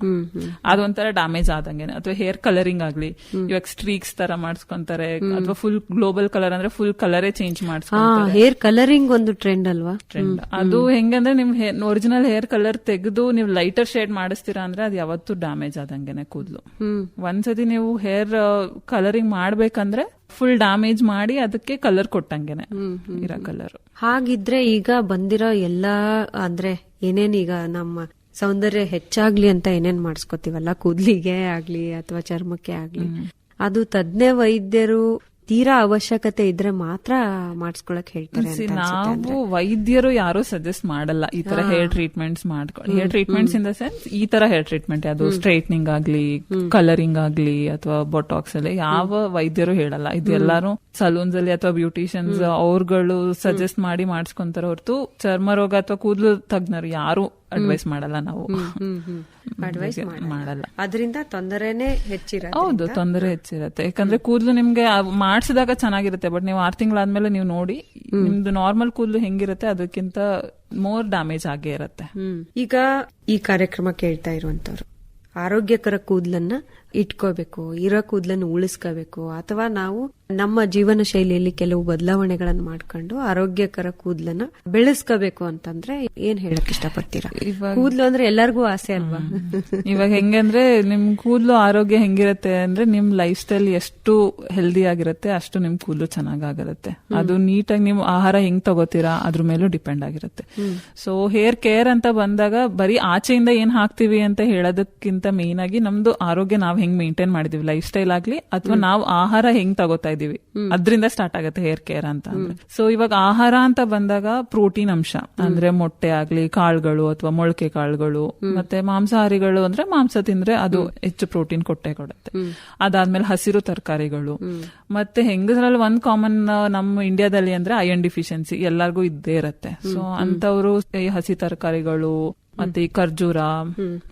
ಅದೊಂಥರ ಡ್ಯಾಮೇಜ್ ಆದಂಗೆ. ಅಥವಾ ಹೇರ್ ಕಲರಿಂಗ್ ಆಗ್ಲಿ, ಇವಾಗ ಸ್ಟ್ರೀಕ್ಸ್ ತರ ಮಾಡಿಸ್ಕೊಂತಾರೆ, ಅಥವಾ ಫುಲ್ ಗ್ಲೋಬಲ್ ಕಲರ್ ಅಂದ್ರೆ ಫುಲ್ ಕಲರೇ ಚೇಂಜ್ ಮಾಡಿಸ್ಕೊಂತಾರೆ. ಹೇರ್ ಕಲರಿಂಗ್ ಒಂದು ಟ್ರೆಂಡ್ ಅಲ್ವಾ? ಟ್ರೆಂಡ್ ಅದು ಹೆಂಗಂದ್ರೆ ನಿಮ್ ಒರಿಜಿನಲ್ ಹೇರ್ ಕಲರ್ ತೆಗೆದು ನೀವು ಲೈಟರ್ ಶೇಡ್ ಮಾಡಿಸ್ತೀರಾ ಅಂದ್ರೆ ಅದು ಯಾವತ್ತೂ ಡ್ಯಾಮೇಜ್ ಆದಂಗೆನೆ ಕೂದಲು. ಒಂದ್ಸತಿ ನೀವು ಹೇರ್ ಕಲರಿಂಗ್ ಮಾಡ್ಬೇಕಂದ್ರೆ ಫುಲ್ ಡ್ಯಾಮೇಜ್ ಮಾಡಿ ಅದಕ್ಕೆ ಕಲರ್ ಕೊಟ್ಟಂಗೆನೆ ಇರೋ ಕಲರ್. ಹಾಗಿದ್ರೆ ಈಗ ಬಂದಿರೋ ಎಲ್ಲಾ ಅಂದ್ರೆ ಏನೇನ್ ಈಗ ನಮ್ಮ ಸೌಂದರ್ಯ ಹೆಚ್ಚಾಗ್ಲಿ ಅಂತ ಏನೇನ್ ಮಾಡಿಸ್ಕೊತೀವಲ್ಲ, ಕೂದಲಿಗೆ ಆಗ್ಲಿ ಅಥವಾ ಚರ್ಮಕ್ಕೆ ಆಗ್ಲಿ, ಅದು ತಜ್ಞ ವೈದ್ಯರು ತೀರಾ ಅವಶ್ಯಕತೆ ಇದ್ರೆ ಮಾತ್ರ ಮಾಡಿಸ್ಕೊಳಕ್ ಹೇಳ್ತಾರೆ ಅಂತ ಅನ್ಸುತ್ತೆ. ನಾವು ವೈದ್ಯರು ಯಾರು ಸಜೆಸ್ಟ್ ಮಾಡಲ್ಲ ಈ ತರ ಹೇರ್ ಟ್ರೀಟ್ಮೆಂಟ್ಸ್ ಮಾಡ್ಕೊಂಡು. Hair treatments in the sense ಈ ತರ ಹೇರ್ ಟ್ರೀಟ್ಮೆಂಟ್ ಯಾವುದು ಸ್ಟ್ರೈಟ್ನಿಂಗ್ ಆಗ್ಲಿ, ಕಲರಿಂಗ್ ಆಗ್ಲಿ ಅಥವಾ ಬೊಟಾಕ್ಸ್ ಅಲ್ಲಿ ಯಾವ ವೈದ್ಯರು ಹೇಳಲ್ಲ. ಇದು ಎಲ್ಲಾರು ಸಲೂನ್ಸ್ ಅಲ್ಲಿ ಅಥವಾ ಬ್ಯೂಟಿಷಿಯನ್ಸ್ ಅವ್ರುಗಳು ಸಜೆಸ್ಟ್ ಮಾಡಿ ಮಾಡಿಸ್ಕೊಂತಾರ ಹೊರತು ಚರ್ಮ ರೋಗ ಅಥವಾ ಕೂದಲು ತಜ್ಞರು ಯಾರು ಅಡ್ವೈಸ್ ಮಾಡಲ್ಲ. ನಾವು ಅಡ್ವೈಸ್ ಮಾಡಲ್ಲ. ಅದರಿಂದ ತೊಂದರೆನೇ ಹೆಚ್ಚಿರತ್ತೆ. ಹೌದು, ತೊಂದರೆ ಹೆಚ್ಚಿರತ್ತೆ. ಯಾಕಂದ್ರೆ ಕೂದಲು ನಿಮ್ಗೆ ಮಾಡಿಸಿದಾಗ ಚೆನ್ನಾಗಿರುತ್ತೆ, ಬಟ್ ನೀವು 6 ತಿಂಗಳಾದ್ಮೇಲೆ ನೀವು ನೋಡಿ ನಿಮ್ದು ನಾರ್ಮಲ್ ಕೂದಲು ಹೆಂಗಿರುತ್ತೆ ಅದಕ್ಕಿಂತ ಮೋರ್ ಡ್ಯಾಮೇಜ್ ಆಗೇ ಇರತ್ತೆ. ಈಗ ಈ ಕಾರ್ಯಕ್ರಮ ಕೇಳ್ತಾ ಇರುವಂತವ್ರು ಆರೋಗ್ಯಕರ ಕೂದಲನ್ನ ಇಟ್ಕೋಬೇಕು, ಇರೋ ಕೂದಲನ್ನು ಉಳಿಸ್ಕೋಬೇಕು, ಅಥವಾ ನಾವು ನಮ್ಮ ಜೀವನ ಶೈಲಿಯಲ್ಲಿ ಕೆಲವು ಬದಲಾವಣೆಗಳನ್ನು ಮಾಡ್ಕೊಂಡು ಆರೋಗ್ಯಕರ ಕೂದಲನ್ನ ಬೆಳೆಸ್ಕೋಬೇಕು ಅಂತಂದ್ರೆ ಏನ್ ಹೇಳಕ್ ಇಷ್ಟಪಡ್ತೀರಾ? ಕೂದಲು ಅಂದ್ರೆ ಎಲ್ಲರಿಗೂ ಆಸೆ ಅಲ್ವಾ? ಇವಾಗ ಹೆಂಗಂದ್ರೆ ನಿಮ್ ಕೂದಲು ಆರೋಗ್ಯ ಹೆಂಗಿರತ್ತೆ ಅಂದ್ರೆ ನಿಮ್ ಲೈಫ್ ಸ್ಟೈಲ್ ಎಷ್ಟು ಹೆಲ್ದಿ ಆಗಿರುತ್ತೆ ಅಷ್ಟು ನಿಮ್ ಕೂದಲು ಚೆನ್ನಾಗಿರುತ್ತೆ. ಅದು ನೀಟಾಗಿ ನೀವು ಆಹಾರ ಹೆಂಗ್ ತಗೋತೀರಾ ಅದ್ರ ಮೇಲೂ ಡಿಪೆಂಡ್ ಆಗಿರುತ್ತೆ. ಸೊ ಹೇರ್ ಕೇರ್ ಅಂತ ಬಂದಾಗ ಬರೀ ಆಚೆಯಿಂದ ಏನ್ ಹಾಕ್ತಿವಿ ಅಂತ ಹೇಳೋದಕ್ಕಿಂತ ಮೇನ್ ಆಗಿ ನಮ್ದು ಆರೋಗ್ಯ ನಾವ್ ಹೆಂಗ್ ಮೇಂಟೈನ್ ಮಾಡಿದೀವಿ, ಲೈಫ್ ಸ್ಟೈಲ್ ಆಗ್ಲಿ ಅಥವಾ ನಾವು ಆಹಾರ ಹೆಂಗ್ ತಗೋತಾ ಇದೀವಿ ಅದ್ರಿಂದ ಸ್ಟಾರ್ಟ್ ಆಗುತ್ತೆ ಹೇರ್ ಕೇರ್ ಅಂತ ಅಂದ್ರೆ. ಸೊ ಇವಾಗ ಆಹಾರ ಅಂತ ಬಂದಾಗ ಪ್ರೋಟೀನ್ ಅಂಶ ಅಂದ್ರೆ ಮೊಟ್ಟೆ ಆಗ್ಲಿ, ಕಾಳುಗಳು ಅಥವಾ ಮೊಳಕೆ ಕಾಳುಗಳು, ಮತ್ತೆ ಮಾಂಸಾಹಾರಿಗಳು ಅಂದ್ರೆ ಮಾಂಸ ತಿಂದ್ರೆ ಅದು ಹೆಚ್ಚು ಪ್ರೋಟೀನ್ ಕೊಡುತ್ತೆ. ಅದಾದ್ಮೇಲೆ ಹಸಿರು ತರಕಾರಿಗಳು, ಮತ್ತೆ ಹೆಂಗಸರಲ್ಲಿ ಒಂದ್ ಕಾಮನ್ ನಮ್ಮ ಇಂಡಿಯಾದಲ್ಲಿ ಅಂದ್ರೆ ಐರನ್ ಡಿಫಿಷಿಯನ್ಸಿ ಎಲ್ಲರಿಗೂ ಇದ್ದೇ ಇರತ್ತೆ. ಸೊ ಅಂತವ್ರು ಈ ಹಸಿ ತರಕಾರಿಗಳು ಮತ್ತೆ ಈ ಖರ್ಜೂರ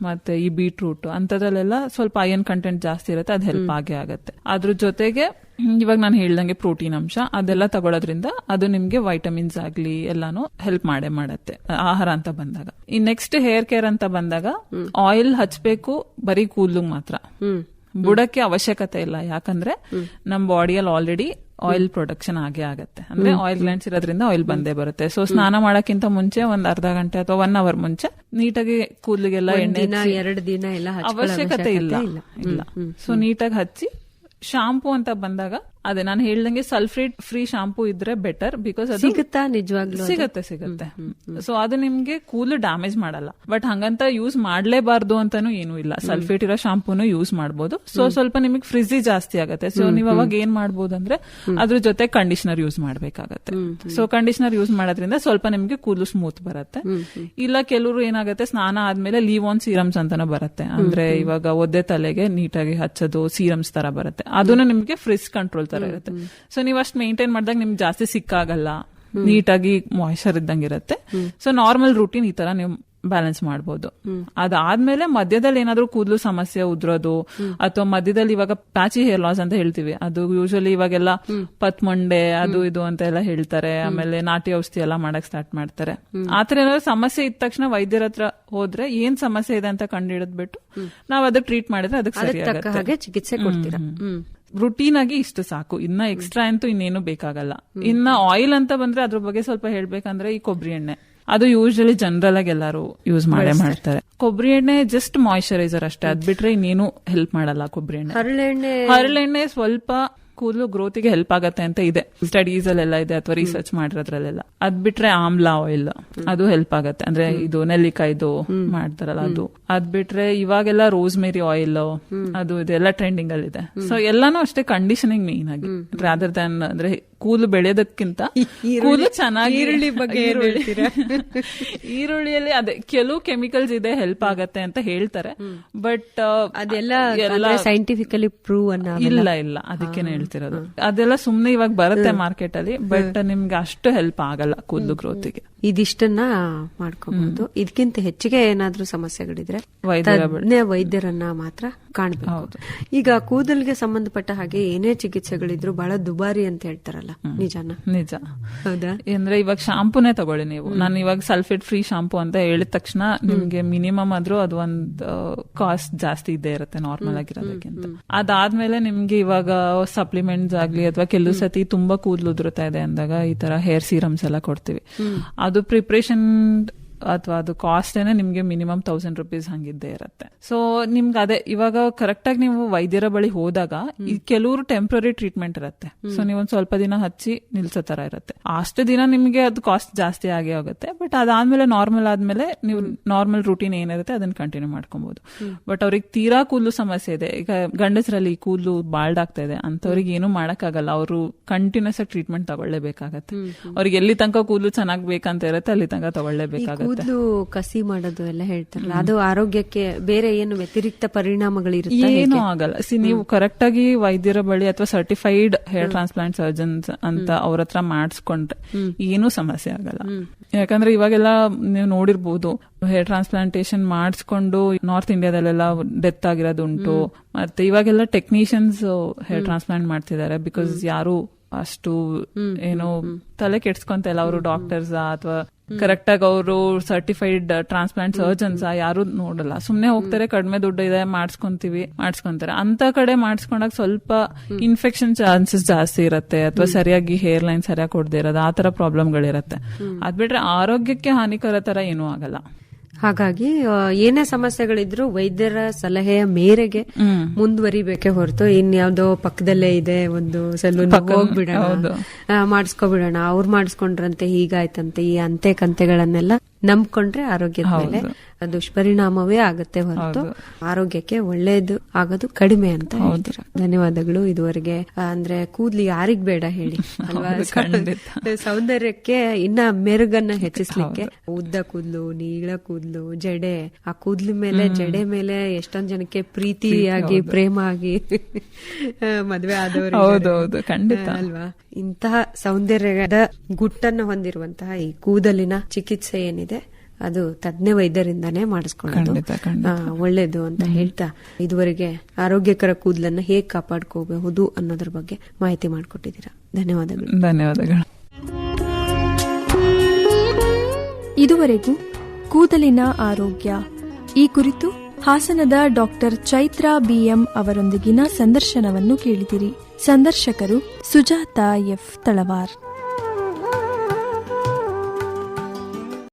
ಮತ್ತೆ ಈ ಬೀಟ್ರೂಟ್ ಅಂತದ್ರಲ್ಲೆಲ್ಲ ಸ್ವಲ್ಪ ಐರನ್ ಕಂಟೆಂಟ್ ಜಾಸ್ತಿ ಇರುತ್ತೆ, ಅದು ಹೆಲ್ಪ್ ಆಗೇ ಆಗತ್ತೆ. ಅದ್ರ ಜೊತೆಗೆ ಇವಾಗ ನಾನು ಹೇಳ್ದಂಗೆ ಪ್ರೋಟೀನ್ ಅಂಶ ಅದೆಲ್ಲ ತಗೊಳ್ಳೋದ್ರಿಂದ ಅದು ನಿಮ್ಗೆ ವೈಟಮಿನ್ಸ್ ಆಗ್ಲಿ ಎಲ್ಲಾನು ಹೆಲ್ಪ್ ಮಾಡತ್ತೆ ಆಹಾರ ಅಂತ ಬಂದಾಗ. ಈ ನೆಕ್ಸ್ಟ್ ಹೇರ್ ಕೇರ್ ಅಂತ ಬಂದಾಗ ಆಯಿಲ್ ಹಚ್ಬೇಕು ಬರೀ ಕೂದಲಿಗೆ ಮಾತ್ರ, ಬುಡಕ್ಕೆ ಅವಶ್ಯಕತೆ ಇಲ್ಲ. ಯಾಕಂದ್ರೆ ನಮ್ ಬಾಡಿಯಲ್ಲಿ ಆಲ್ರೆಡಿ ಆಯಿಲ್ ಪ್ರೊಡಕ್ಷನ್ ಆಗೇ ಆಗತ್ತೆ. ಅಂದ್ರೆ ಆಯಿಲ್ ಗ್ಲ್ಯಾಂಡ್ಸ್ ಇರೋದ್ರಿಂದ ಆಯಿಲ್ ಬಂದೇ ಬರುತ್ತೆ. ಸೊ ಸ್ನಾನ ಮಾಡಕ್ಕಿಂತ ಮುಂಚೆ ಒಂದ್ ಅರ್ಧ ಗಂಟೆ ಅಥವಾ 1 ಅವರ್ ಮುಂಚೆ ನೀಟಾಗಿ ಕೂದಲಿಗೆಲ್ಲ ಎಣ್ಣೆ 2 ದಿನ ಎಲ್ಲ ಅವಶ್ಯಕತೆ ಇಲ್ಲ. ಸೊ ನೀಟಾಗಿ ಹಚ್ಚಿ ಶಾಂಪೂ ಅಂತ ಬಂದಾಗ ಅದೇ ನಾನು ಹೇಳ್ದಂಗೆ ಸಲ್ಫೇಟ್ ಫ್ರೀ ಶಾಂಪೂ ಇದ್ರೆ ಬೆಟರ್, ಬಿಕಾಸ್ ಅದು ಸಿಗುತ್ತಾ ನಿಜವಾಗ್ಲೂ? ಸಿಗತ್ತೆ. ಸೊ ಅದು ನಿಮ್ಗೆ ಕೂದಲು ಡ್ಯಾಮೇಜ್ ಮಾಡಲ್ಲ. ಬಟ್ ಹಂಗಂತ ಯೂಸ್ ಮಾಡ್ಲೇಬಾರ್ದು ಅಂತಾನು ಏನೂ ಇಲ್ಲ. ಸಲ್ಫೇಟ್ ಇರೋ ಶಾಂಪೂನು ಯೂಸ್ ಮಾಡಬಹುದು. ಸೊ ಸ್ವಲ್ಪ ನಿಮಗೆ ಫ್ರಿಜಿ ಜಾಸ್ತಿ ಆಗತ್ತೆ. ಸೊ ನೀವು ಅವಾಗ ಏನ್ ಮಾಡ್ಬೋದು ಅಂದ್ರೆ ಅದ್ರ ಜೊತೆ ಕಂಡೀಷನರ್ ಯೂಸ್ ಮಾಡ್ಬೇಕಾಗತ್ತೆ. ಸೊ ಕಂಡೀಷನರ್ ಯೂಸ್ ಮಾಡೋದ್ರಿಂದ ಸ್ವಲ್ಪ ನಿಮ್ಗೆ ಕೂದಲು ಸ್ಮೂತ್ ಬರುತ್ತೆ. ಇಲ್ಲ ಕೆಲವರು ಏನಾಗುತ್ತೆ ಸ್ನಾನ ಆದ್ಮೇಲೆ ಲೀವ್ ಆನ್ ಸೀರಮ್ಸ್ ಅಂತಾನು ಬರುತ್ತೆ. ಅಂದ್ರೆ ಇವಾಗ ಒದ್ದೆ ತಲೆಗೆ ನೀಟಾಗಿ ಹಚ್ಚೋದು ಸೀರಮ್ಸ್ ತರ ಬರುತ್ತೆ. ಅದನ್ನು ನಿಮ್ಗೆ ಫ್ರಿಸ್ ಕಂಟ್ರೋಲ್ ಇರುತ್ತೆ. ಸೊ ನೀವು ಅಷ್ಟು ಮೇಂಟೈನ್ ಮಾಡಿದಾಗ ನಿಮ್ಗೆ ಜಾಸ್ತಿ ಸಿಕ್ಕಾಗಲ್ಲ, ನೀಟಾಗಿ ಮಾಯಿಶ್ಚರ್ ಇದ್ದಂಗೆ ಇರುತ್ತೆ. ಸೊ ನಾರ್ಮಲ್ ರೂಟೀನ್ ಈ ತರ ನೀವು ಬ್ಯಾಲೆನ್ಸ್ ಮಾಡಬಹುದು. ಅದಾದ್ಮೇಲೆ ಮಧ್ಯದಲ್ಲಿ ಏನಾದ್ರೂ ಕೂದಲು ಸಮಸ್ಯೆ ಉದ್ರೋದು ಅಥವಾ ಮಧ್ಯದಲ್ಲಿ ಇವಾಗ ಪ್ಯಾಚಿ ಹೇರ್ ಲಾಸ್ ಅಂತ ಹೇಳ್ತೀವಿ, ಅದು ಯೂಶಲಿ ಇವಾಗೆಲ್ಲ ಪತ್ಮಂಡೆ ಅದು ಇದು ಅಂತ ಎಲ್ಲ ಹೇಳ್ತಾರೆ. ಆಮೇಲೆ ನಾಟಿ ಔಷಧಿ ಎಲ್ಲ ಮಾಡಕ್ ಸ್ಟಾರ್ಟ್ ಮಾಡ್ತಾರೆ. ಆತರ ಏನಾದ್ರು ಸಮಸ್ಯೆ ಇದ್ದ ತಕ್ಷಣ ವೈದ್ಯರ ಹತ್ರ ಹೋದ್ರೆ ಏನ್ ಸಮಸ್ಯೆ ಇದೆ ಅಂತ ಕಂಡು ಹಿಡಿದ್ಬಿಟ್ಟು ನಾವ್ ಅದಕ್ಕೆ ಟ್ರೀಟ್ ಮಾಡಿದ್ರೆ ಅದಕ್ಕೆ ಸರಿ ಆಗುತ್ತೆ, ಚಿಕಿತ್ಸೆ ಕೊಡ್ತೀರಾ. ರುಟೀನ್ ಆಗಿ ಇಷ್ಟು ಸಾಕು, ಇನ್ನ ಎಕ್ಸ್ಟ್ರಾ ಅಂತೂ ಇನ್ನೇನು ಬೇಕಾಗಲ್ಲ. ಇನ್ನ ಆಯಿಲ್ ಅಂತ ಬಂದ್ರೆ ಅದ್ರ ಬಗ್ಗೆ ಸ್ವಲ್ಪ ಹೇಳ್ಬೇಕಂದ್ರೆ ಈ ಕೊಬ್ಬರಿ ಎಣ್ಣೆ ಅದು ಯೂಶಲಿ ಜನರಲ್ ಆಗಿ ಎಲ್ಲಾರು ಯೂಸ್ ಮಾಡ್ತಾರೆ. ಕೊಬ್ಬರಿ ಎಣ್ಣೆ ಜಸ್ಟ್ ಮಾಯಿಶ್ಚರೈಸರ್ ಅಷ್ಟೇ, ಅದ್ ಬಿಟ್ರೆ ಇನ್ನೇನು ಹೆಲ್ಪ್ ಮಾಡಲ್ಲ. ಕೊಬ್ಬರಿ ಎಣ್ಣೆ ಹರಳೆಣ್ಣೆ ಸ್ವಲ್ಪ ಕೂದಲು ಗ್ರೋತಿಗೆ ಹೆಲ್ಪ್ ಆಗತ್ತೆ ಅಂತ ಇದೆ, ಸ್ಟಡೀಸ್ ಅಲ್ಲೆಲ್ಲ ಇದೆ ಅಥವಾ ರಿಸರ್ಚ್ ಮಾಡಿರೋದ್ರಲ್ಲೆಲ್ಲ. ಅದ್ ಬಿಟ್ರೆ ಆಮ್ಲಾ ಆಯಿಲ್ ಅದು ಹೆಲ್ಪ್ ಆಗತ್ತೆ, ಅಂದ್ರೆ ಇದು ನೆಲ್ಲಿಕಾಯ್ದು ಮಾಡ್ತಾರಲ್ಲ ಅದು. ಅದ್ ಬಿಟ್ರೆ ಇವಾಗೆಲ್ಲ ರೋಸ್ಮೇರಿ ಆಯಿಲ್ ಅದು ಇದೆಲ್ಲ ಟ್ರೆಂಡಿಂಗ್ ಅಲ್ಲಿ ಇದೆ. ಸೊ ಎಲ್ಲಾನು ಅಷ್ಟೇ ಕಂಡೀಷನಿಂಗ್ ಮೇನ್ ಆಗಿ, ರಾದರ್ ದನ್ ಅಂದ್ರೆ ಕೂದಲು ಬೆಳೆಯೋದಕ್ಕಿಂತ ಕೂದಲು ಚೆನ್ನಾಗಿ. ಈರುಳ್ಳಿಯಲ್ಲಿ ಅದೇ ಕೆಲವು ಕೆಮಿಕಲ್ಸ್ ಇದೆ ಹೆಲ್ಪ್ ಆಗತ್ತೆ ಅಂತ ಹೇಳ್ತಾರೆ, ಬಟ್ ಅದೆಲ್ಲ ಸೈಂಟಿಫಿಕಲಿ ಪ್ರೂವ್ ಇಲ್ಲ ಅದಕ್ಕೇನೆ ಹೇಳ್ತಿರೋದು. ಅದೆಲ್ಲ ಸುಮ್ನೆ ಇವಾಗ ಬರುತ್ತೆ ಮಾರ್ಕೆಟ್ ಅಲ್ಲಿ, ಬಟ್ ನಿಮ್ಗೆ ಅಷ್ಟು ಹೆಲ್ಪ್ ಆಗಲ್ಲ ಕೂದಲು ಗ್ರೋತಿಗೆ. ಇದಿಷ್ಟನ್ನ ಮಾಡ್ಕೋಬಹುದು. ಇದಕ್ಕಿಂತ ಹೆಚ್ಚಿಗೆ ಏನಾದ್ರೂ ಸಮಸ್ಯೆಗಳಿದ್ರೆ ವೈದ್ಯರನ್ನ ಮಾತ್ರ ಕಾಣಬೇಕು. ಈಗ ಕೂದಲಿಗೆ ಸಂಬಂಧಪಟ್ಟ ಹಾಗೆ ಏನೇ ಚಿಕಿತ್ಸೆಗಳಿದ್ರು ಬಹಳ ದುಬಾರಿ ಅಂತ ಹೇಳ್ತಾರಲ್ಲ, ನಿಜಾನ? ನಿಜ. ಹೌದಾ? ಅಂದ್ರೆ ಇವಾಗ ಶಾಂಪೂನೇ ತಗೊಳ್ಳಿ ನೀವು. ನಾನು ಇವಾಗ ಸಲ್ಫೇಟ್ ಫ್ರೀ ಶಾಂಪೂ ಅಂತ ಹೇಳಿದ ತಕ್ಷಣ ನಿಮ್ಗೆ ಮಿನಿಮಮ್ ಆದ್ರೂ ಅದು ಒಂದು ಕಾಸ್ಟ್ ಜಾಸ್ತಿ ಇದ್ದೇ ಇರುತ್ತೆ ನಾರ್ಮಲ್ ಆಗಿರೋದಕ್ಕಿಂತ. ಅದಾದ್ಮೇಲೆ ನಿಮ್ಗೆ ಇವಾಗ ಸಪ್ಲಿಮೆಂಟ್ಸ್ ಆಗ್ಲಿ ಅಥವಾ ಕೆಲವು ಸತಿ ತುಂಬಾ ಕೂದಲು ಉದುರುತ್ತಾ ಇದೆ ಅಂದಾಗ ಈ ತರ ಹೇರ್ ಸೀರಮ್ಸ್ ಎಲ್ಲ ಕೊಡ್ತೀವಿ. ಅದು ಪ್ರಿಪ್ರೇಷನ್ ಅಥವಾ ಅದು ಕಾಸ್ಟ್ ಏನೇ ನಿಮ್ಗೆ ಮಿನಿಮಮ್ 1000 ರೂಪೀಸ್ ಹಂಗಿದ್ದೇ ಇರುತ್ತೆ. ಸೊ ನಿಮ್ಗೆ ಅದೇ ಇವಾಗ ಕರೆಕ್ಟ್ ಆಗಿ ನೀವು ವೈದ್ಯರ ಬಳಿ ಹೋದಾಗ ಕೆಲವರು ಟೆಂಪ್ರರಿ ಟ್ರೀಟ್ಮೆಂಟ್ ಇರುತ್ತೆ. ಸೊ ನೀವೊಂದ್ ಸ್ವಲ್ಪ ದಿನ ಹಚ್ಚಿ ನಿಲ್ಸೋ ತರ ಇರುತ್ತೆ. ಅಷ್ಟು ದಿನ ನಿಮಗೆ ಅದು ಕಾಸ್ಟ್ ಜಾಸ್ತಿ ಆಗೇ ಹೋಗುತ್ತೆ. ಬಟ್ ಅದಾದ್ಮೇಲೆ ನಾರ್ಮಲ್ ಆದ್ಮೇಲೆ ನೀವು ನಾರ್ಮಲ್ ರೂಟೀನ್ ಏನಿರುತ್ತೆ ಅದನ್ನ ಕಂಟಿನ್ಯೂ ಮಾಡ್ಕೊಬಹುದು. ಬಟ್ ಅವ್ರಿಗೆ ತೀರಾ ಕೂದಲು ಸಮಸ್ಯೆ ಇದೆ, ಈಗ ಗಂಡಸರಲ್ಲಿ ಕೂದಲು ಬಾಲ್ಡ್ ಆಗ್ತಾ ಇದೆ ಅಂತವ್ರಿಗೆ ಏನು ಮಾಡಕ್ಕಾಗಲ್ಲ, ಅವರು ಕಂಟಿನ್ಯೂಸ್ ಆಗಿ ಟ್ರೀಟ್ಮೆಂಟ್ ತಗೊಳ್ಳೇಬೇಕಾಗತ್ತೆ. ಅವ್ರಿಗೆ ಎಲ್ಲಿ ತನಕ ಕೂದಲು ಚೆನ್ನಾಗ್ ಬೇಕಂತ ಇರುತ್ತೆ ಅಲ್ಲಿ ತನಕ ತಗೊಳ್ಳೇಬೇಕಾಗತ್ತೆ. ಕೂದಲು ಕಸಿ ಮಾಡೋದು ಎಲ್ಲ ಹೇಳ್ತಾರಲ್ಲ, ಅದು ಆರೋಗ್ಯಕ್ಕೆ ಬೇರೆ ಏನು ವ್ಯತಿರಿಕ್ತ ಪರಿಣಾಮಗಳಿರುತ್ತೆ? ಏನೂ ಆಗಲ್ಲ. ನೀವು ಕರೆಕ್ಟ್ ಆಗಿ ವೈದ್ಯರ ಬಳಿ ಅಥವಾ ಸರ್ಟಿಫೈಡ್ ಹೇರ್ ಟ್ರಾನ್ಸ್ಪ್ಲಾಂಟ್ ಸರ್ಜನ್ಸ್ ಅಂತ ಅವ್ರ ಹತ್ರ ಮಾಡಿಸ್ಕೊಂಡ್ರೆ ಏನೂ ಸಮಸ್ಯೆ ಆಗಲ್ಲ. ಯಾಕಂದ್ರೆ ಇವಾಗೆಲ್ಲ ನೀವು ನೋಡಿರ್ಬೋದು, ಹೇರ್ ಟ್ರಾನ್ಸ್ಪ್ಲಾಂಟೇಶನ್ ಮಾಡಿಸ್ಕೊಂಡು ನಾರ್ತ್ ಇಂಡಿಯಾದಲ್ಲೆಲ್ಲ ಡೆತ್ ಆಗಿರೋದುಂಟು. ಮತ್ತೆ ಇವಾಗೆಲ್ಲ ಟೆಕ್ನಿಷಿಯನ್ಸ್ ಹೇರ್ ಟ್ರಾನ್ಸ್ಪ್ಲಾಂಟ್ ಮಾಡ್ತಿದ್ದಾರೆ, ಬಿಕಾಸ್ ಯಾರು ಅಷ್ಟು ಏನು ತಲೆ ಕೆಡ್ಸ್ಕೊಂತ ಇಲ್ಲ. ಅವರು ಡಾಕ್ಟರ್ಸ್ ಅಥವಾ ಕರೆಕ್ಟ್ ಆಗಿ ಅವರು ಸರ್ಟಿಫೈಡ್ ಟ್ರಾನ್ಸ್ಪ್ಲಾಂಟ್ ಸರ್ಜನ್ಸ್ ಯಾರು ನೋಡಲ್ಲ, ಸುಮ್ನೆ ಹೋಗ್ತಾರೆ, ಕಡಿಮೆ ದುಡ್ಡು ಇದೆ ಮಾಡಿಸ್ಕೊಂತಾರೆ. ಅಂತ ಕಡೆ ಮಾಡಿಸ್ಕೊಂಡಾಗ ಸ್ವಲ್ಪ ಇನ್ಫೆಕ್ಷನ್ ಚಾನ್ಸಸ್ ಜಾಸ್ತಿ ಇರುತ್ತೆ, ಅಥವಾ ಸರಿಯಾಗಿ ಹೇರ್ ಲೈನ್ ಸರಿಯಾಗಿ ಕೊಡದೇ ಇರೋದು, ಆ ತರ ಪ್ರಾಬ್ಲಮ್ಗಳಿರುತ್ತೆ. ಅದ್ಬಿಟ್ರೆ ಆರೋಗ್ಯಕ್ಕೆ ಹಾನಿಕರ ತರ ಏನೂ ಆಗಲ್ಲ. ಹಾಗಾಗಿ ಏನೇ ಸಮಸ್ಯೆಗಳಿದ್ರು ವೈದ್ಯರ ಸಲಹೆಯ ಮೇರೆಗೆ ಮುಂದುವರಿಬೇಕೆ ಹೊರತು ಇನ್ಯಾವುದೋ ಪಕ್ಕದಲ್ಲೇ ಇದೆ ಒಂದು ಸಲೂನ್ ಹೋಗ್ಬಿಡೋಣ, ಮಾಡಿಸ್ಕೊಬಿಡೋಣ, ಅವ್ರು ಮಾಡಿಸ್ಕೊಂಡ್ರಂತೆ ಹೀಗಾಯ್ತಂತೆ, ಈ ಅಂತೆ ಕಂತೆಗಳನ್ನೆಲ್ಲ ನಂಬ್ಕೊಂಡ್ರೆ ಆರೋಗ್ಯದ ಮೇಲೆ ದುಷ್ಪರಿಣಾಮವೇ ಆಗುತ್ತೆ ಹೊರತು ಆರೋಗ್ಯಕ್ಕೆ ಒಳ್ಳೇದು ಆಗೋದು ಕಡಿಮೆ ಅಂತ ಹೇಳ್ತೀರಾ. ಧನ್ಯವಾದಗಳು. ಇದುವರೆಗೆ ಅಂದ್ರೆ ಕೂದ್ಲಿ ಯಾರಿಗ್ ಬೇಡ ಹೇಳಿ ಅಲ್ವಾ, ಸೌಂದರ್ಯಕ್ಕೆ ಇನ್ನ ಮೆರುಗನ್ನ ಹೆಚ್ಚಿಸ್ಲಿಕ್ಕೆ ಉದ್ದ ಕೂದ್ಲು, ನೀಳ ಕೂದ್ಲು, ಜಡೆ, ಆ ಕೂದ್ಲು ಮೇಲೆ ಜಡೆ ಮೇಲೆ ಎಷ್ಟೊಂದ್ ಜನಕ್ಕೆ ಪ್ರೀತಿಯಾಗಿ ಪ್ರೇಮ ಆಗಿ ಮದ್ವೆ ಆದವರು ಖಂಡಿತ ಅಲ್ವಾ. ಇಂತಹ ಸೌಂದರ್ಯದ ಗುಟ್ಟನ್ನು ಹೊಂದಿರುವಂತಹ ಈ ಕೂದಲಿನ ಚಿಕಿತ್ಸೆ ಏನಿದೆ ಅದು ತಜ್ಞ ವೈದ್ಯರಿಂದಾನೇ ಮಾಡಿಸ್ಕೊಳ್ಳೋದು ಒಳ್ಳೇದು ಅಂತ ಹೇಳ್ತಾ, ಇದುವರೆಗೆ ಆರೋಗ್ಯಕರ ಕೂದಲನ್ನ ಹೇಗೆ ಕಾಪಾಡ್ಕೋಬಹುದು ಅನ್ನೋದ್ರ ಬಗ್ಗೆ ಮಾಹಿತಿ ಮಾಡಿಕೊಟ್ಟಿದ್ದೀರಾ. ಧನ್ಯವಾದಗಳು. ಧನ್ಯವಾದಗಳು. ಇದುವರೆಗೂ ಕೂದಲಿನ ಆರೋಗ್ಯ ಈ ಕುರಿತು ಹಾಸನದ ಡಾಕ್ಟರ್ ಚೈತ್ರಾ ಬಿಎಂ ಅವರೊಂದಿಗಿನ ಸಂದರ್ಶನವನ್ನು ಕೇಳಿದಿರಿ. ಸಂದರ್ಶಕರು ಸುಜಾತಾ ಎಫ್ ತಳವಾರ್.